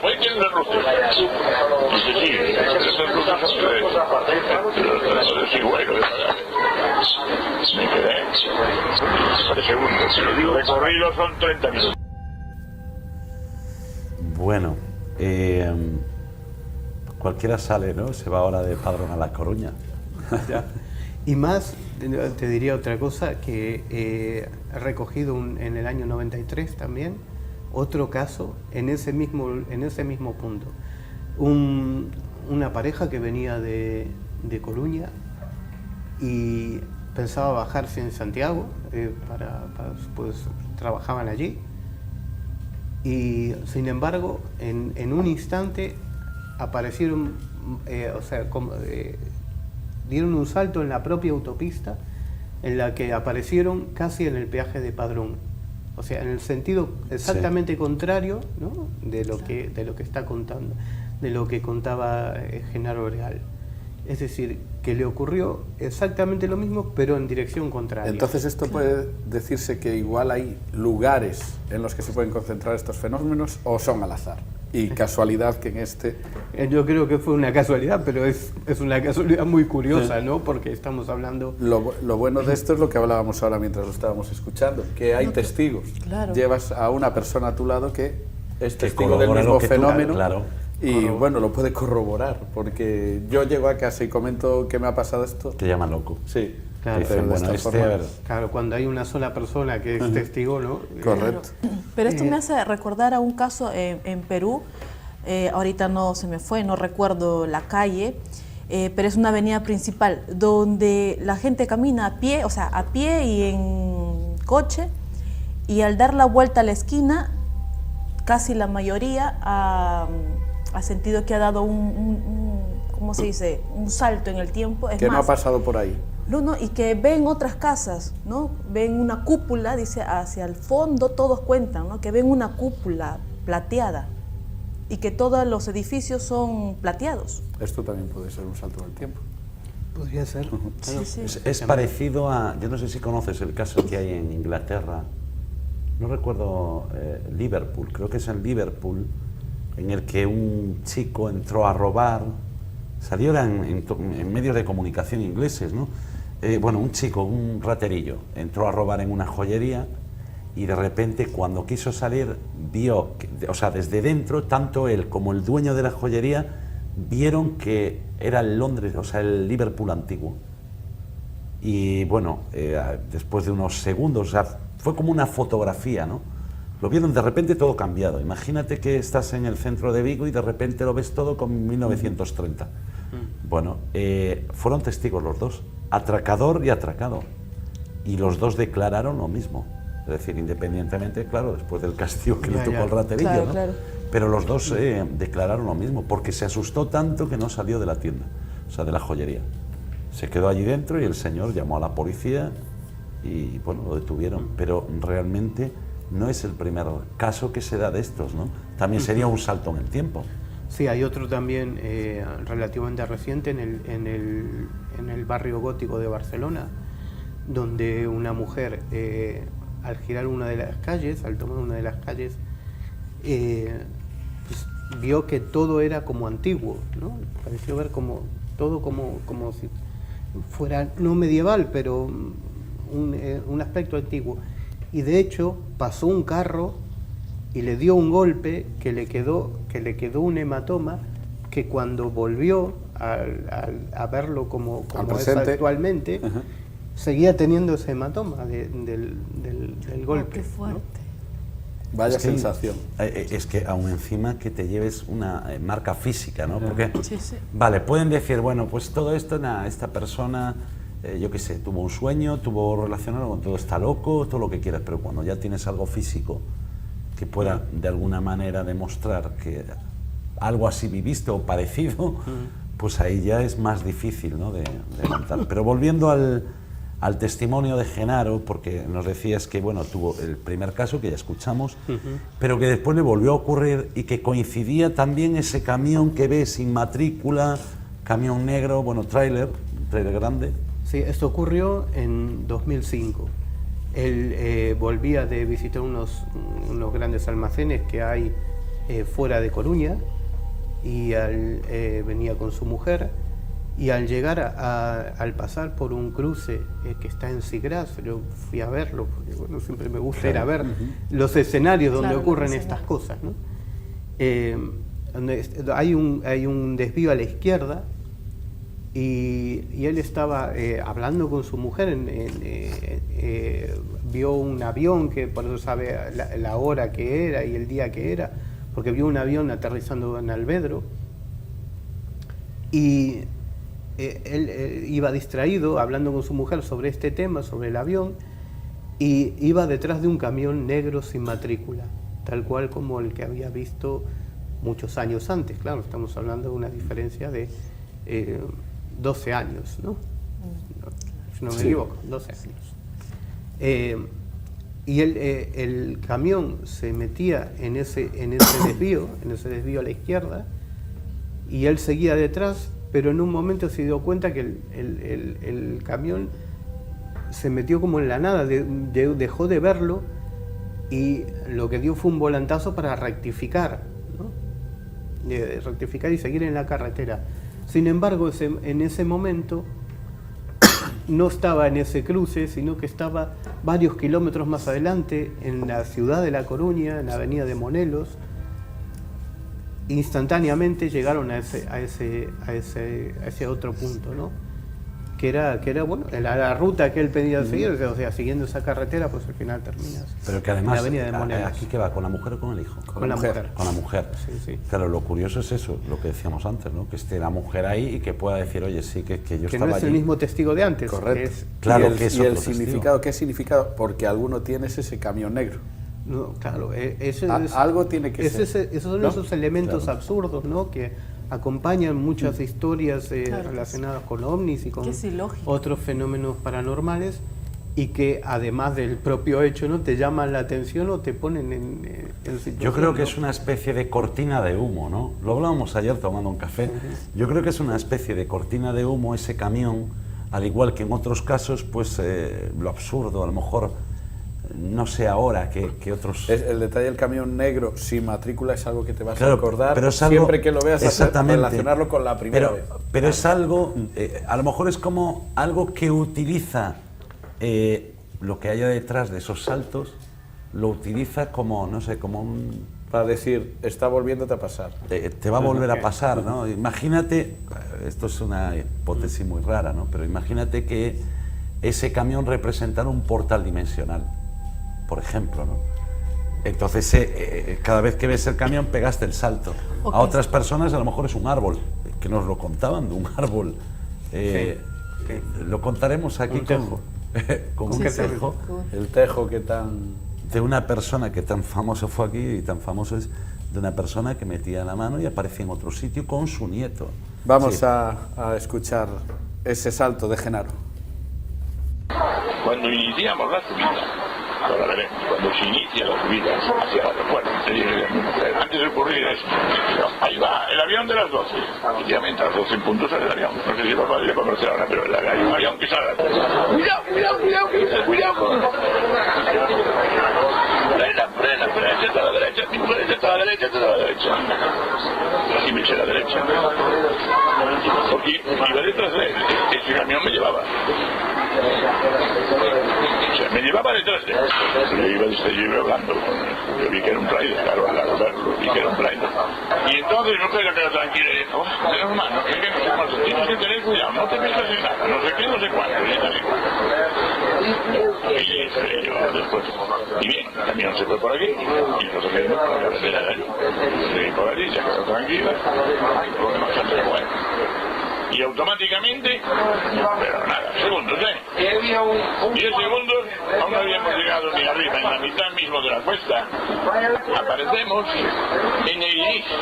Voy a tener luces. Dice, sí, esas luces son de cigüeño, de pagar. Me quedé 3 segundos. El recorrido son 30 minutos. Bueno, cualquiera sale, ¿no? Se va ahora de Padrón a La Coruña. Y más, te diría otra cosa, que he recogido en el año 93 también, otro caso en ese mismo punto. Una pareja que venía de Coruña y pensaba bajarse en Santiago, pues trabajaban allí, y sin embargo en un instante aparecieron, dieron un salto en la propia autopista, en la que aparecieron casi en el peaje de Padrón, o sea, en el sentido exactamente contrario, ¿no?, de lo que está contando, de lo que contaba Genaro Real. Es decir, que le ocurrió exactamente lo mismo, pero en dirección contraria. Entonces, esto puede decirse que igual hay lugares en los que se pueden concentrar estos fenómenos, o son al azar. Y casualidad que en este... Yo creo que fue una casualidad, pero es una casualidad muy curiosa, ¿no? Porque estamos hablando... Lo bueno de esto es lo que hablábamos ahora mientras lo estábamos escuchando, que hay testigos. Claro. Llevas a una persona a tu lado que es Que testigo del corrobora mismo lo que tú- fenómeno. claro. Y bueno, lo puede corroborar, porque yo llego a casa y comento que me ha pasado esto. Te llaman loco. Sí, Claro, Dicen, pero de bueno, esta a forma- ver, Claro, cuando hay una sola persona que es testigo, ¿no? Correcto. Pero esto me hace recordar a un caso en Perú, ahorita no se me fue, no recuerdo la calle, pero es una avenida principal donde la gente camina a pie, o sea, a pie y en coche, y al dar la vuelta a la esquina, casi la mayoría ha sentido que ha dado ¿cómo se dice?, un salto en el tiempo. Es Que no más, ha pasado por ahí. no, y que ven otras casas, ¿no? Ven una cúpula, dice, hacia el fondo todos cuentan, ¿no?, que ven una cúpula plateada y que todos los edificios son plateados. Esto también puede ser un salto del tiempo. Podría ser. Sí, sí. es parecido a... Yo no sé si conoces el caso que hay en Inglaterra, no recuerdo, Liverpool, creo que es en Liverpool, en el que un chico entró a robar, salió en medios de comunicación ingleses, ¿no? Bueno, un chico, un raterillo, entró a robar en una joyería y de repente cuando quiso salir vio, o sea, desde dentro, tanto él como el dueño de la joyería vieron que era el Londres, o sea, el Liverpool antiguo. Y bueno, después de unos segundos, o sea, fue como una fotografía, ¿no? Lo vieron de repente todo cambiado. Imagínate que estás en el centro de Vigo y de repente lo ves todo con 1930. Bueno, fueron testigos los dos, atracador y atracado. Y los dos declararon lo mismo. Es decir, independientemente, claro, después del castigo que le tocó al raterillo, Claro, ¿no? claro. Pero los dos declararon lo mismo, porque se asustó tanto que no salió de la tienda, o sea, de la joyería. Se quedó allí dentro y el señor llamó a la policía y bueno, lo detuvieron. Pero realmente no es el primer caso que se da de estos, ¿no? También sería un salto en el tiempo. Sí, hay otro también relativamente reciente en el barrio gótico de Barcelona, donde una mujer al girar una de las calles, al tomar una de las calles, pues, vio que todo era como antiguo, ¿no? Pareció ver como todo como si fuera no medieval, pero un aspecto antiguo. Y de hecho pasó un carro y le dio un golpe que le quedó un hematoma que cuando volvió a verlo como es actualmente, seguía teniendo ese hematoma del golpe. Qué fuerte. ¿no? Vaya sensación. Es que aún encima que te lleves una marca física, ¿no? Porque, Sí, sí. vale, pueden decir, bueno, pues todo esto, esta persona, yo qué sé, tuvo un sueño, tuvo relacionado con todo, está loco, todo lo que quieras, pero cuando ya tienes algo físico que pueda de alguna manera demostrar que algo así viviste o parecido, pues ahí ya es más difícil, ¿no? de montar. Pero volviendo al testimonio de Genaro, porque nos decías que bueno, tuvo el primer caso que ya escuchamos, pero que después le volvió a ocurrir y que coincidía también ese camión que ves sin matrícula, camión negro, bueno, tráiler grande. Sí, esto ocurrió en 2005. Él volvía de visitar unos grandes almacenes que hay fuera de Coruña y venía con su mujer. Y al llegar al pasar por un cruce que está en Sigras, yo fui a verlo, porque bueno, siempre me gusta ir a ver los escenarios donde ocurren estas cosas, ¿no? Hay un desvío a la izquierda y él estaba hablando con su mujer, vio un avión, que por eso sabe la hora que era y el día que era, porque vio un avión aterrizando en Alvedro y él iba distraído hablando con su mujer sobre este tema, sobre el avión, y iba detrás de un camión negro sin matrícula, tal cual como el que había visto muchos años antes. Claro, estamos hablando de una diferencia de 12 años, ¿no? Si no me equivoco, 12 años. Y el camión se metía en ese desvío a la izquierda, y él seguía detrás, pero en un momento se dio cuenta que el camión se metió como en la nada, dejó de verlo, y lo que dio fue un volantazo para rectificar, ¿no? Rectificar y seguir en la carretera. Sin embargo, en ese momento no estaba en ese cruce, sino que estaba varios kilómetros más adelante, en la ciudad de La Coruña, en la avenida de Monelos. Instantáneamente llegaron a ese otro punto, ¿no? Que era bueno, la ruta que él pedía seguir, o sea, siguiendo esa carretera, pues al final terminas. Pero que además, en la avenida de Monelos. ¿aquí qué va? ¿Con la mujer o con el hijo? Con la mujer. Con la mujer. Sí, sí. Claro, lo curioso es eso, lo que decíamos antes, ¿no? Que esté la mujer ahí y que pueda decir, oye, sí, que yo que estaba no es allí. el mismo testigo de antes. Correcto. Claro, y que es el otro significado, ¿qué significado? Porque alguno tiene ese camión negro. No, claro, Algo tiene que ser. Esos son ¿no? esos elementos absurdos, ¿no? Que acompañan muchas historias Claro. relacionadas con ovnis y con Que es ilógico. otros fenómenos paranormales, y que además del propio hecho, ¿no? Te llaman la atención o te ponen en situación. Yo creo que ¿no? es una especie de cortina de humo, ¿no? Lo hablábamos ayer tomando un café. Yo creo que es una especie de cortina de humo ese camión, al igual que en otros casos, pues lo absurdo, a lo mejor, no sé ahora que otros... El detalle del camión negro sin matrícula es algo que te vas Claro, a acordar pero es algo, siempre que lo veas, exactamente, relacionarlo con la primera vez. Pero es algo, a lo mejor es como algo que utiliza lo que haya detrás de esos saltos, lo utiliza como, no sé, como un... Para decir, está volviéndote a pasar. te va a volver a pasar, ¿no? Imagínate, esto es una hipótesis muy rara, ¿no? Pero imagínate que ese camión representara un portal dimensional, por ejemplo, ¿no? Entonces, cada vez que ves el camión pegaste el salto. Ok. A otras personas a lo mejor es un árbol, que nos lo contaban de un árbol. Lo contaremos aquí Un tejo. con Sí, un sí. tejo El tejo que tan... de una persona que tan famoso fue aquí y tan famoso es de una persona que metía la mano y aparecía en otro sitio con su nieto. Vamos Sí. a escuchar ese salto de Genaro? Cuando iniciamos la subida, ahora veremos, cuando se inicia la subida hacia el aeropuerto, antes de ocurrir eso, ahí va el avión de las 12. Efectivamente, a las 12 en punto sale el avión. No sé si lo podría conocer ahora, pero hay un avión que sale. ¡Cuidado, cuidado, cuidado! ¡Cuidado! Frena, echa a la derecha, echa a la derecha. Así me eché a la derecha. Porque iba detrás de él, ese camión me llevaba. O sea, me llevaba detrás de él. Yo iba hablando. Yo vi que era un trailer, claro, al verlo, vi que era un trailer. Y entonces no puedo quedar tranquilo y digo, menos mal, no sé qué, no sé cuánto, tienes que tener cuidado, no te metas en nada, no sé qué, no sé cuánto, y tal y cual. Y entré yo después. Y bien, el camión se fue por aquí, y nosotros seguimos por la carretera de allí. Seguí por allí, se quedó tranquila, lo demás bastante bueno. Y automáticamente, pero nada, segundos, 10 segundos, aún no habíamos llegado ni arriba, en la mitad mismo de la cuesta, aparecemos en el inicio,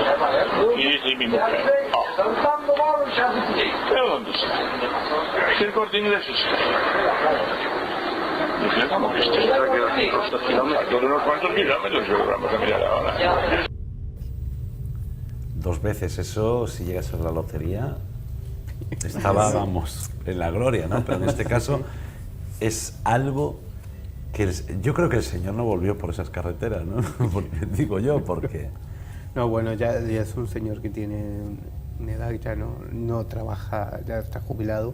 y dice mi mujer, ¿pero dónde está? Es el Corte Inglés está. Dije, ¿cómo que está? A todos unos cuantos kilómetros, yo vamos a mirar ahora. 2 veces eso, si llega a ser la lotería, estaba, vamos, en la gloria, ¿no? Pero en este caso es algo que yo creo que el señor no volvió por esas carreteras, ¿no? Porque, digo yo, porque... No, bueno, ya es un señor que tiene una edad, ya no trabaja, ya está jubilado.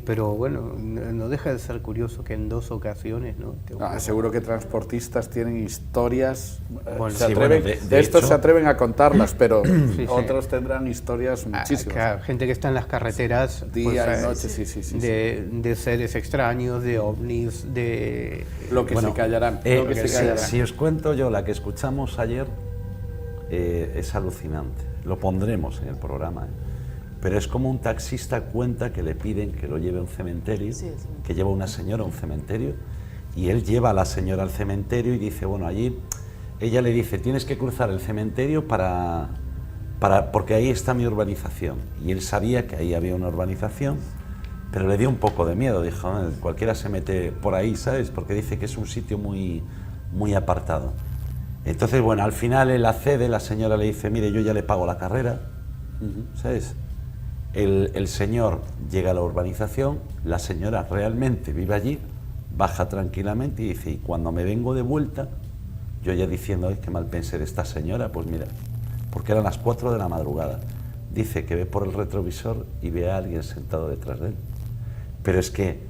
Pero bueno, no deja de ser curioso que en 2 ocasiones, ¿no? Seguro que transportistas tienen historias, bueno, se atreven, de estos hecho, se atreven a contarlas, pero sí. Otros tendrán historias muchísimas. Claro, gente que está en las carreteras día y noche, sí. De seres extraños, de ovnis, de... Lo que se callarán. Si os cuento yo la que escuchamos ayer, es alucinante. Lo pondremos en el programa, Pero es como un taxista cuenta que le piden que lo lleve a un cementerio, que lleva una señora a un cementerio, y él lleva a la señora al cementerio y dice, bueno, allí, ella le dice, tienes que cruzar el cementerio porque ahí está mi urbanización. Y él sabía que ahí había una urbanización, pero le dio un poco de miedo, dijo, cualquiera se mete por ahí, ¿sabes? Porque dice que es un sitio muy, muy apartado. Entonces, bueno, al final él accede, la señora le dice, mire, yo ya le pago la carrera, ¿sabes? El señor llega a la urbanización, la señora realmente vive allí, baja tranquilamente y dice, y cuando me vengo de vuelta, yo ya diciendo, ay, qué mal pensé de esta señora, pues mira, porque eran las 4 de la madrugada, dice que ve por el retrovisor y ve a alguien sentado detrás de él. Pero es que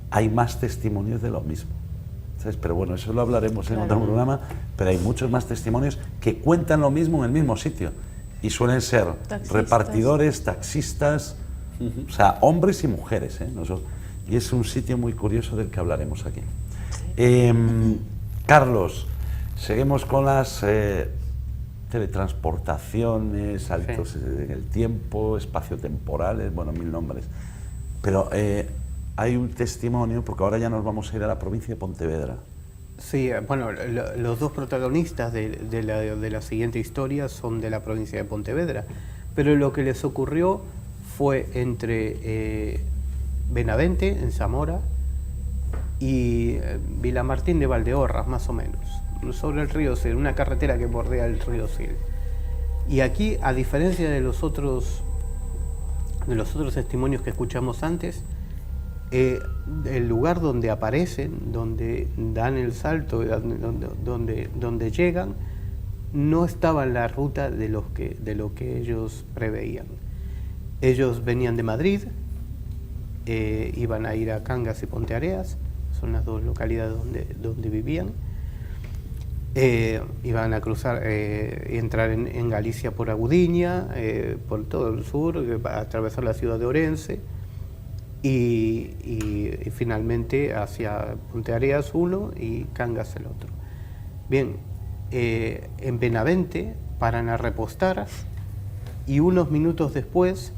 hay más testimonios de lo mismo, ¿sabes? Pero bueno, eso lo hablaremos en otro programa, pero hay muchos más testimonios que cuentan lo mismo en el mismo sitio. Y suelen ser repartidores, taxistas, o sea, hombres y mujeres, y es un sitio muy curioso del que hablaremos aquí. Carlos, seguimos con las teletransportaciones, saltos en el tiempo, espacio-temporales, bueno, 1000 nombres. Pero hay un testimonio, porque ahora ya nos vamos a ir a la provincia de Pontevedra. Sí, bueno, los 2 protagonistas de la siguiente historia son de la provincia de Pontevedra, pero lo que les ocurrió fue entre Benavente, en Zamora, y Vilamartín de Valdeorras, más o menos, sobre el río Sil, una carretera que bordea el río Sil. Y aquí, a diferencia de los otros testimonios que escuchamos antes, el lugar donde aparecen, donde dan el salto, donde llegan, no estaba en la ruta de lo que ellos preveían. Ellos venían de Madrid, iban a ir a Cangas y Ponteareas, son las 2 localidades donde vivían. Iban a cruzar, entrar en Galicia por Agudiña, por todo el sur, atravesar la ciudad de Orense, y finalmente hacia Ponteareas uno y Cangas el otro. Bien, en Benavente paran a repostar y unos minutos después,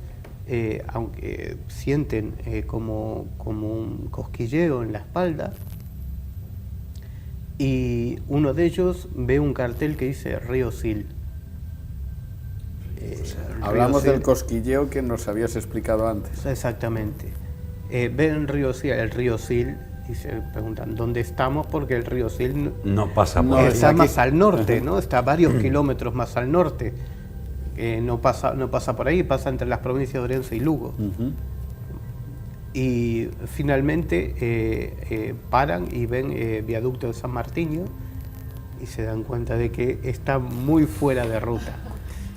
aunque sienten como un cosquilleo en la espalda, y uno de ellos ve un cartel que dice Río Sil. Hablamos Río del Sil. cosquilleo que nos habías explicado antes. Exactamente. Ven el río Sil, y se preguntan dónde estamos, porque el río Sil No pasa por No, ahí. está aquí. más al norte, ¿no? Está varios kilómetros más al norte. No pasa por ahí, pasa entre las provincias de Orense y Lugo. Y finalmente paran y ven viaducto de San Martiño y se dan cuenta de que está muy fuera de ruta.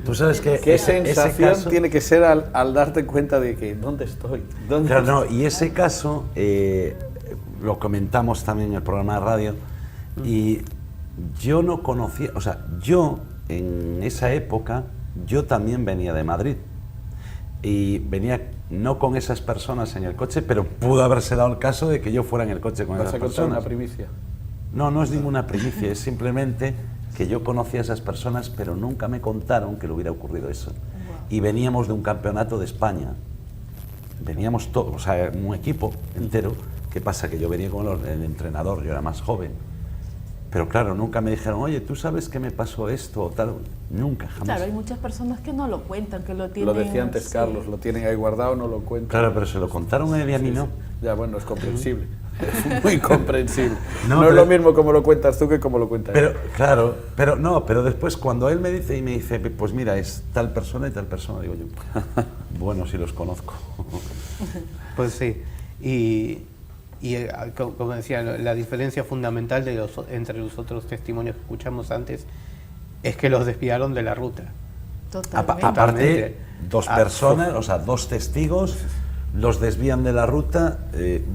Tú sabes que ¿Qué ese sensación caso- tiene que ser al darte cuenta de que ¿dónde estoy? ¿Dónde Claro, estoy? no, y ese caso lo comentamos también en el programa de radio y yo no conocía, o sea, yo en esa época, yo también venía de Madrid y venía no con esas personas en el coche, pero pudo haberse dado el caso de que yo fuera en el coche con ¿Vas esas a contar una personas. primicia? No, no es ninguna primicia, es simplemente que yo conocía a esas personas, pero nunca me contaron que le hubiera ocurrido eso. Y veníamos de un campeonato de España, veníamos todos, o sea, un equipo entero. ¿Qué pasa? Que yo venía con el entrenador, yo era más joven. Pero claro, nunca me dijeron, oye, ¿tú sabes que me pasó esto o tal? Nunca, jamás. Claro, hay muchas personas que no lo cuentan, que lo tienen... Lo decía antes sí. Carlos, lo tienen ahí guardado, no lo cuentan. Claro, pero se lo contaron a él y a mí no. Ya, bueno, es comprensible. Es muy comprensible. No, No, es pero- lo mismo como lo cuentas tú que como lo cuentas Pero, él. claro, pero después cuando él me dice, pues mira, es tal persona y tal persona, digo yo, bueno, si los conozco. Pues sí, y como decía, la diferencia fundamental entre los otros testimonios que escuchamos antes es que los desviaron de la ruta. Totalmente. Aparte, Totalmente. dos Ah, personas, o sea, dos testigos, los desvían de la ruta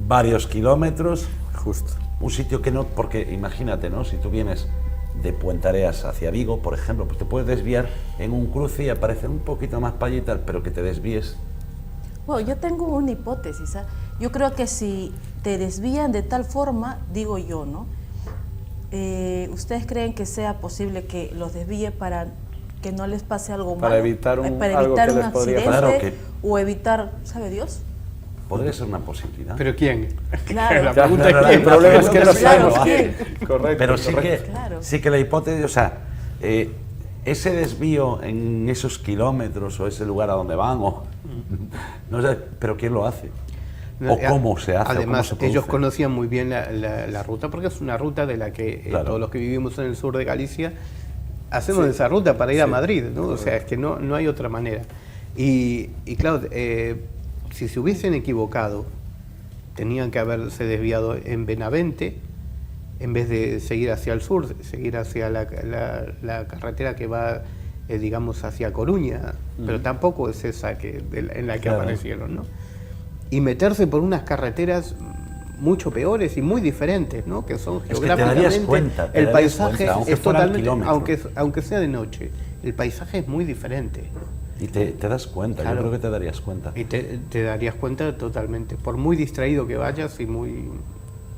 varios kilómetros, Justo. un sitio que no, porque imagínate, ¿no? Si tú vienes de Puentareas hacia Vigo, por ejemplo, pues te puedes desviar en un cruce y aparecer un poquito más para allá y tal, pero que te desvíes. Bueno, yo tengo una hipótesis. ¿Ah? Yo creo que si te desvían de tal forma, digo yo, ¿no? ¿Ustedes creen que sea posible que los desvíe para que no les pase algo malo? Para evitar para algo evitar que un les podría accidente pasar. Claro que- o evitar, ¿sabe Dios? Podría ser una posibilidad. ¿Pero quién? Claro. La pregunta Claro, es quién. El problema es que no Claro, sabemos ¿quién? quién. Correcto. Pero sí correcto. que, Claro. sí que la hipótesis, o sea, ese desvío en esos kilómetros o ese lugar a donde van, o, no sé, pero ¿quién lo hace? ¿O cómo se hace? Además, o cómo se ellos produce? conocían muy bien la ruta, porque es una ruta de la que Claro. todos los que vivimos en el sur de Galicia hacemos esa ruta para ir a Madrid, ¿no? O sea, es que no hay otra manera. Y claro, si se hubiesen equivocado, tenían que haberse desviado en Benavente, en vez de seguir hacia el sur, seguir hacia la carretera que va, digamos, hacia Coruña, pero tampoco es esa en la que Claro. aparecieron, ¿no? Y meterse por unas carreteras mucho peores y muy diferentes, ¿no? Que son Es que te darías geográficamente, cuenta, te el darías paisaje cuenta, aunque es fueran totalmente, kilómetros. aunque sea de noche, el paisaje es muy diferente. Y te das cuenta, Claro. yo creo que te darías cuenta. Y te darías cuenta totalmente, por muy distraído que vayas y muy...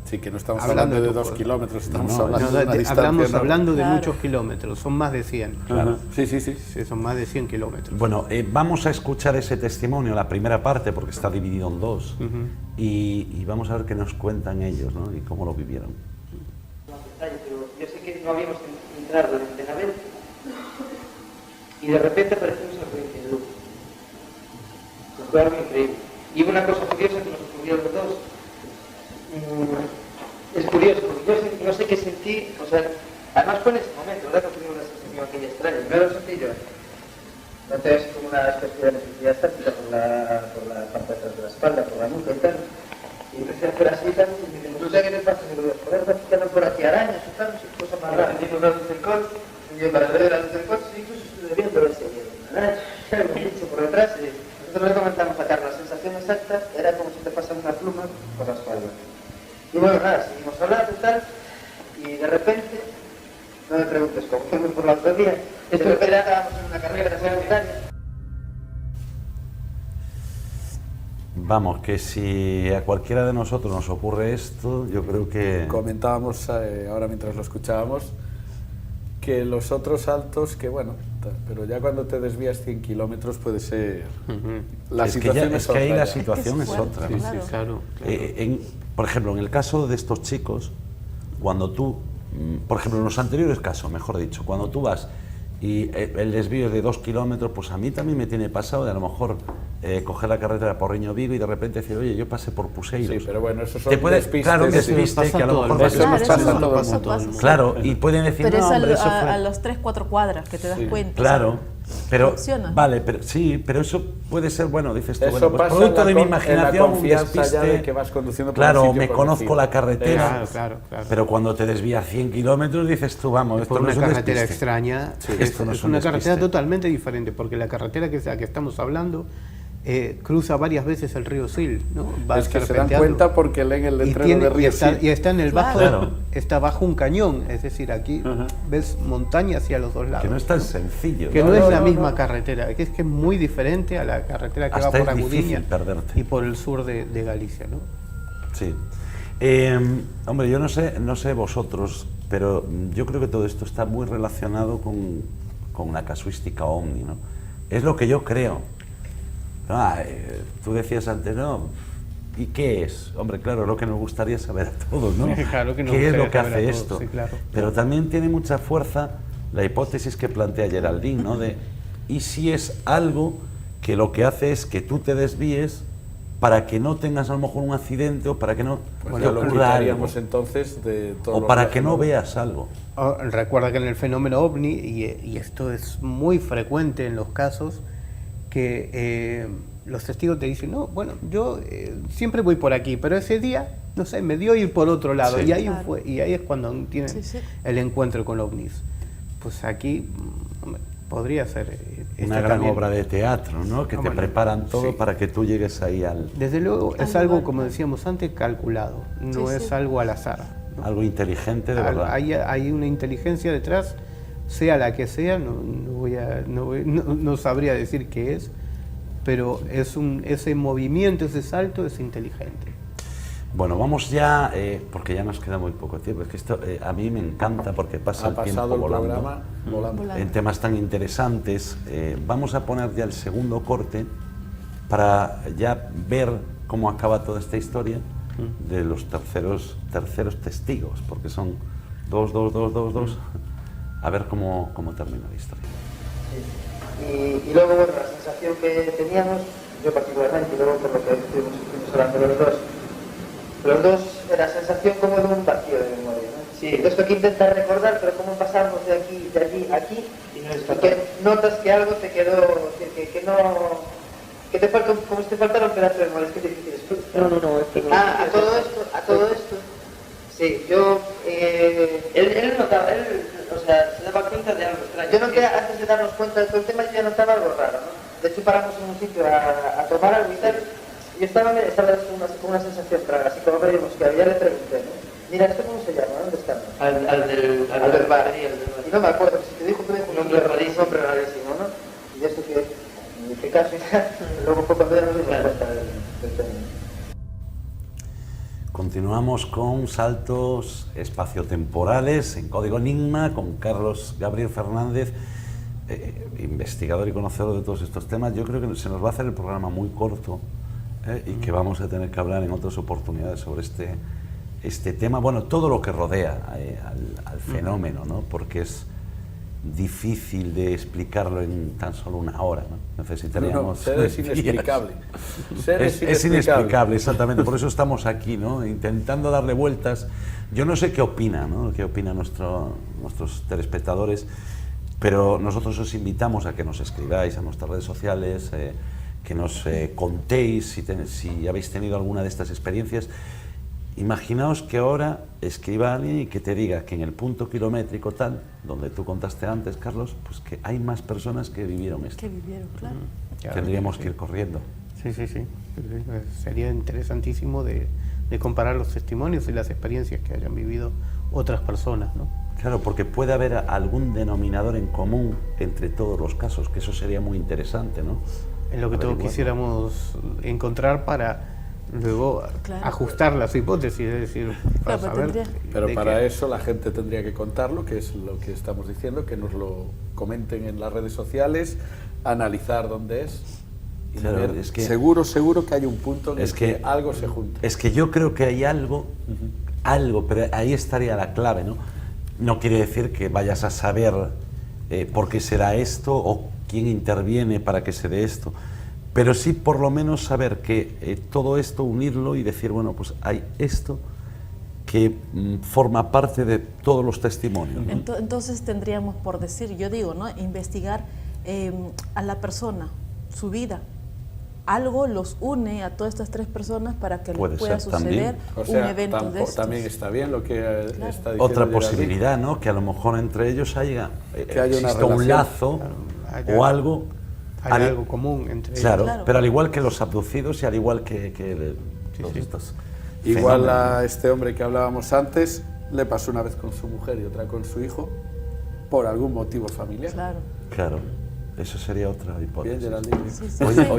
Sí, que no estamos Hablando hablando de de 2 cosas. kilómetros, estamos No, hablando de una distancia hablamos enorme. hablando de Claro. muchos kilómetros, son más de 100. Claro. Sí, sí, sí. Sí, son más de 100 kilómetros. Bueno, vamos a escuchar ese testimonio, la primera parte, porque está dividido en dos, y vamos a ver qué nos cuentan ellos, ¿no? Y cómo lo vivieron. Pero yo sé que no habíamos entrado en Benavente y de repente aparecimos en la provincia de Lugo. Nos fue algo increíble. Y una cosa curiosa que nos ocurrió a los dos. Es curioso, porque yo no sé qué sentí, o sea, además fue en ese momento, ¿verdad? Que tuvimos una sensación aquella extraña. Primero lo sentí yo. Noté así como una especie de necesidad estática por la parte de atrás de la espalda, por la nuca y tal. Y empecé a hacer así y tal, y me dicen, ¿tú sabes qué te pasa? Y digo, joder, va picando por aquí arañas y tal, no sé qué cosa más rara. Tengo una luz del coche, y yo para ver la luz del coche, incluso estuve viendo la serie de una araña, un bicho por detrás, y nosotros le comentamos a Carlos, la sensación exacta era como si te pasan una pluma por la espalda. Y bueno, nada, seguimos hablando y tal, y de repente, no me preguntes cómo fuimos por la autovía, esto era, estábamos en una carrera secundaria. Vamos, que si a cualquiera de nosotros nos ocurre esto, yo creo que... Comentábamos ahora mientras lo escuchábamos que los otros saltos, que bueno, pero ya cuando te desvías 100 kilómetros puede ser... La es que, situación es que ahí otra la ya. situación es fuerte, otra. Sí, ¿no? sí, claro. Claro. Por ejemplo, en el caso de estos chicos, cuando tú, por ejemplo, en los anteriores casos, mejor dicho, cuando tú vas y el desvío es de 2 kilómetros, pues a mí también me tiene pasado de a lo mejor coger la carretera por Riño-Vigo y de repente decir, oye, yo pasé por Puseiros. Sí, pero bueno, eso son Te puede, despistes. claro, un Sí, despiste que a lo mejor... Eso nos pasa a todo el eso mundo. pasa, sí. Claro, y pueden decir, Pero no, es hombre, eso fue... a los 3-4 cuadras que te das cuenta. Claro, pero funciona. vale, pero sí, pero eso puede ser, bueno, dices tú, Eso bueno, pues pasa producto en de la mi en la imaginación, un confianza ya despiste, de que vas conduciendo por un claro, sitio me conocido. conozco la carretera, Claro. pero cuando te desvías 100 kilómetros dices tú, vamos, esto Por no una es un carretera despiste. extraña, Esto no es es un una despiste. carretera totalmente diferente, porque la carretera que estamos hablando cruza varias veces el río Sil, ¿no? Va Es que se dan serpenteando. cuenta porque leen el y, letrero de Río Sil. está en el bajo, Claro. está bajo un cañón, es decir, aquí ves montaña hacia los dos lados. Que no es tan sencillo. Que ¿no? no es la misma carretera, que es muy diferente a la carretera que Hasta va por es difícil Agudiña perderte. y por el sur de Galicia, ¿no? Sí. Hombre, yo no sé vosotros, pero yo creo que todo esto está muy relacionado con la casuística ovni, ¿no? Es lo que yo creo. Tú decías antes, ¿no? ¿Y qué es? Hombre, claro, es lo que nos gustaría saber a todos, ¿no? Claro que nos ¿Qué es lo gustaría que saber a hace todos, esto? sí, claro. Pero también tiene mucha fuerza la hipótesis que plantea Geraldine, ¿no? De, ¿y si es algo que lo que hace es que tú te desvíes para que no tengas a lo mejor un accidente o para que no Pues te ya lo ocurra algo? quitaríamos entonces de todo O lo para que no relacionado. veas algo. Recuerda que en el fenómeno ovni, y esto es muy frecuente en los casos, que los testigos te dicen, no, bueno, yo siempre voy por aquí, pero ese día, no sé, me dio ir por otro lado, Sí. y ahí Claro. y ahí es cuando tienen Sí. el encuentro con ovnis. Pues aquí hombre, podría ser Una gran también. obra de teatro, ¿no? Que te Bueno, preparan todo sí. para que tú llegues ahí al... Desde luego es Al algo, lugar, como ¿no? decíamos antes, calculado, no Sí, es sí. algo al azar, ¿no? algo inteligente de verdad. Hay una inteligencia detrás, sea la que sea, no sabría decir qué es, pero ese movimiento, ese salto es inteligente. Bueno, vamos ya, porque ya nos queda muy poco tiempo. Es que esto a mí me encanta porque pasa Ha el tiempo pasado el volando. programa volando. Volando. En temas tan interesantes. Vamos a poner ya el segundo corte para ya ver cómo acaba toda esta historia de los terceros testigos, porque son dos. A ver cómo termina la historia. Y luego, bueno, la sensación que teníamos, yo particularmente, y luego por lo que estuvimos hablando los dos, era sensación como de un vacío de memoria, ¿no? Sí. Esto que intentas recordar, pero cómo pasamos de aquí, de allí, aquí, y que notas que algo te quedó, que no... que te falta, como si te faltara un pedazo de memoria, es que es difícil explicar. No, es que no. A todo esto, sí, yo... él notaba, o sea, se daba cuenta de algo extraño. Yo noté, antes de darnos cuenta de todo el tema, yo ya notaba algo raro, ¿no? De hecho, paramos en un sitio a tomar algo y tal, y yo estaba con una sensación rara, así como veíamos que había, le pregunté, ¿no? Mira, ¿esto cómo se llama? ¿Dónde estamos? Al del bar. Y no me acuerdo, si te dijo un nombre rarísimo, ¿no? Y esto que, en qué caso, luego fue cuando ya nos dimos cuenta del tema. Continuamos con saltos espaciotemporales en Código Enigma con Carlos Gabriel Fernández, investigador y conocedor de todos estos temas. Yo creo que se nos va a hacer el programa muy corto y que vamos a tener que hablar en otras oportunidades sobre este tema, bueno, todo lo que rodea al fenómeno, ¿no? Porque es difícil de explicarlo en tan solo una hora, ¿no? Necesitaríamos... Ser es inexplicable. Es inexplicable, exactamente, por eso estamos aquí, ¿no? Intentando darle vueltas. Yo no sé qué opina, ¿no? ¿Qué opinan nuestros telespectadores? Pero nosotros os invitamos a que nos escribáis a nuestras redes sociales, que nos contéis si habéis tenido alguna de estas experiencias. Imaginaos que ahora escriba alguien y que te diga que en el punto kilométrico tal, donde tú contaste antes, Carlos, pues que hay más personas que vivieron esto. Que vivieron, claro. Claro, Tendríamos sí. que ir corriendo. Sí. Sería interesantísimo de comparar los testimonios y las experiencias que hayan vivido otras personas, ¿no? Claro, porque puede haber algún denominador en común entre todos los casos, que eso sería muy interesante, ¿no? En lo que todos Averiguarlo. quisiéramos encontrar para luego Claro. ajustar las hipótesis, es decir, para Claro, saber... tendría- Pero de para qué- eso la gente tendría que contarlo, que es lo que estamos diciendo, que nos lo comenten en las redes sociales, analizar dónde es. Y Claro, ver. es que- seguro que hay un punto en el que algo se junta. Es que yo creo que hay algo, pero ahí estaría la clave, ¿no? No quiere decir que vayas a saber por qué será esto o quién interviene para que se dé esto, pero sí por lo menos saber que todo esto, unirlo y decir, bueno, pues hay esto que forma parte de todos los testimonios, ¿no? Entonces tendríamos, por decir, yo digo, ¿no?, investigar a la persona, su vida. Algo los une a todas estas tres personas para que les pueda suceder un evento de estos. También está bien lo que está diciendo. Otra posibilidad, ¿no?, que a lo mejor entre ellos haya una un lazo o algo. Hay algo común entre ellos. Claro, pero al igual que los abducidos y al igual que estos igual a este hombre que hablábamos antes le pasó una vez con su mujer y otra con su hijo por algún motivo familiar. Claro. Eso sería otra hipótesis. Bien, Geraldine.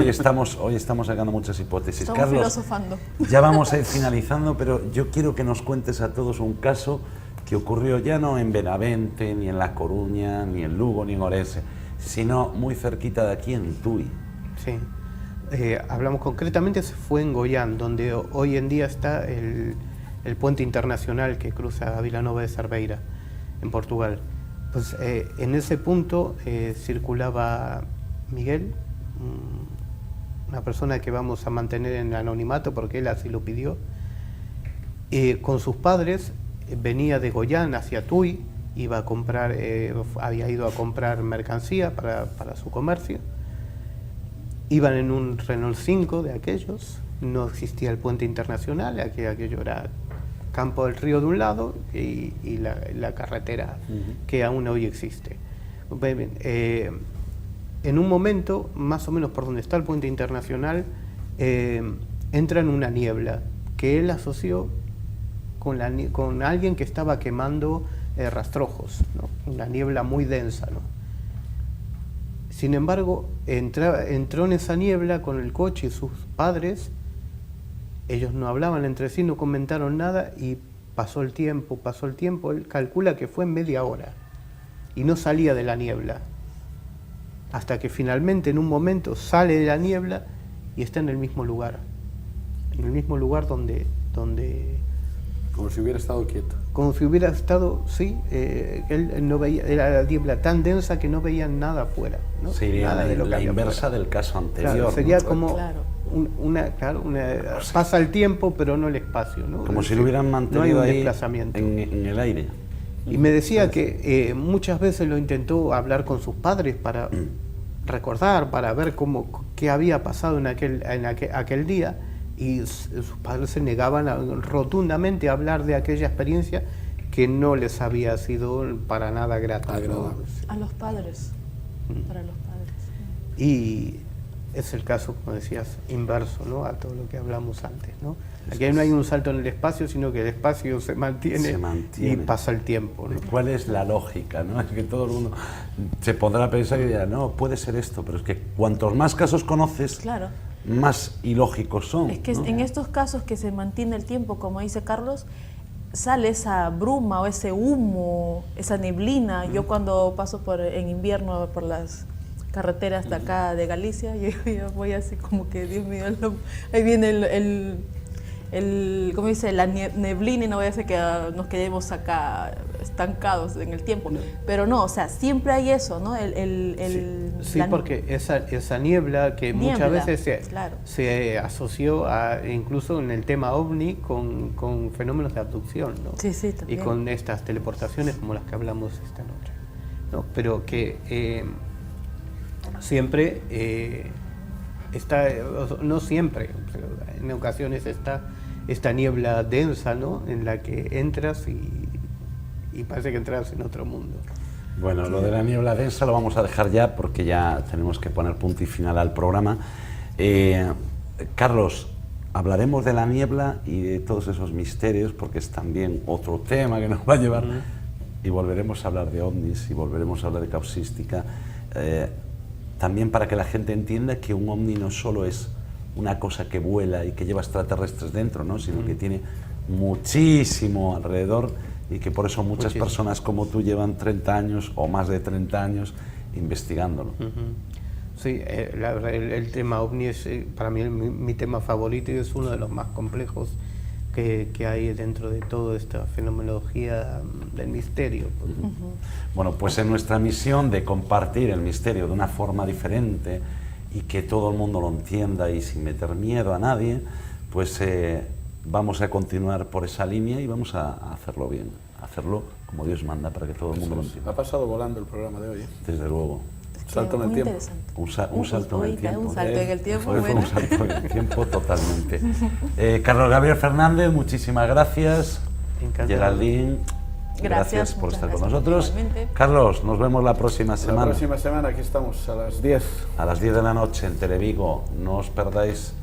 Hoy estamos sacando muchas hipótesis. Estamos Carlos, filosofando. Ya vamos a ir finalizando, pero yo quiero que nos cuentes a todos un caso que ocurrió ya no en Benavente, ni en La Coruña, ni en Lugo, ni en Orense, sino muy cerquita de aquí, en Tui. Sí. Hablamos concretamente, se fue en Goián, donde hoy en día está el puente internacional que cruza a Vilanova de Cerveira, en Portugal. Pues en ese punto circulaba Miguel, una persona que vamos a mantener en anonimato porque él así lo pidió, con sus padres. Venía de Goián hacia Tui, iba a comprar, había ido a comprar mercancía para su comercio. Iban en un Renault 5 de aquellos, no existía el puente internacional, aquello era Campo del Río de un lado y la carretera que aún hoy existe. En un momento, más o menos por donde está el puente internacional, entra en una niebla que él asoció con alguien que estaba quemando rastrojos, ¿no? Una niebla muy densa, ¿no? Sin embargo, entró en esa niebla con el coche y sus padres. Ellos no hablaban entre sí, no comentaron nada y pasó el tiempo, él calcula que fue en media hora y no salía de la niebla, hasta que finalmente en un momento sale de la niebla y está en el mismo lugar donde como si hubiera estado quieto. Como si hubiera estado, sí, él no veía, era la niebla tan densa que no veía nada afuera, ¿no? Sería nada de lo que la había inversa afuera. del caso anterior. Claro, sería ¿no? como pasa el tiempo pero no el espacio, ¿no? Como si lo hubieran mantenido no hay un ahí desplazamiento. en el aire. Y me decía que muchas veces lo intentó hablar con sus padres para recordar, para ver qué había pasado en aquel día, y sus padres se negaban rotundamente a hablar de aquella experiencia que no les había sido para nada grata. A los padres, para los padres. Y es el caso, como decías, inverso, ¿no?, a todo lo que hablamos antes, ¿no? Aquí no hay un salto en el espacio, sino que el espacio se mantiene y pasa el tiempo, ¿no? ¿Cuál es la lógica, no? Es que todo el mundo se pondrá a pensar y dirá, no, puede ser esto, pero es que cuantos más casos conoces, claro, más ilógicos son. Es que ¿no? en estos casos que se mantiene el tiempo, como dice Carlos, sale esa bruma o ese humo, esa neblina. Yo cuando paso en invierno por las carreteras de acá de Galicia, yo voy así como que, Dios mío, ahí viene ¿cómo dice? La neblina, y no voy a hacer que nos quedemos acá estancados en el tiempo. Pero no, o sea, siempre hay eso, ¿no? Sí, porque esa niebla que muchas veces se asoció incluso en el tema OVNI con fenómenos de abducción, ¿no? Sí, sí, también. Y con estas teleportaciones como las que hablamos esta noche, ¿no? Pero que siempre está, no siempre, pero en ocasiones está esta niebla densa, ¿no?, en la que entras y parece que entras en otro mundo. Bueno, lo de la niebla densa lo vamos a dejar ya porque ya tenemos que poner punto y final al programa. Carlos, hablaremos de la niebla y de todos esos misterios porque es también otro tema que nos va a llevar y volveremos a hablar de ovnis y volveremos a hablar de causística. También para que la gente entienda que un ovni no solo es una cosa que vuela y que lleva extraterrestres dentro, ¿no?, sino que tiene muchísimo alrededor y que por eso muchas personas como tú llevan 30 años o más de 30 años investigándolo. Sí, el tema OVNI es para mí mi tema favorito y es uno de los más complejos que hay dentro de toda esta fenomenología del misterio. Bueno, pues en nuestra misión de compartir el misterio de una forma diferente y que todo el mundo lo entienda y sin meter miedo a nadie, pues vamos a continuar por esa línea y vamos a hacerlo bien, hacerlo como Dios manda para que todo el mundo lo entienda. Ha pasado volando el programa de hoy. Desde luego. Salto en el tiempo. Un salto en el tiempo. Un salto en el tiempo, Hoy fue bueno. un salto en el tiempo totalmente. Carlos Gabriel Fernández, muchísimas gracias. Encantado. Geraldine, gracias por muchas estar con gracias, nosotros. igualmente. Carlos, nos vemos la próxima La semana. próxima semana aquí estamos a las 10. A las 10 de la noche en Televigo. No os perdáis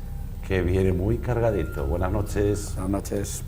que viene muy cargadito. Buenas noches. Buenas noches.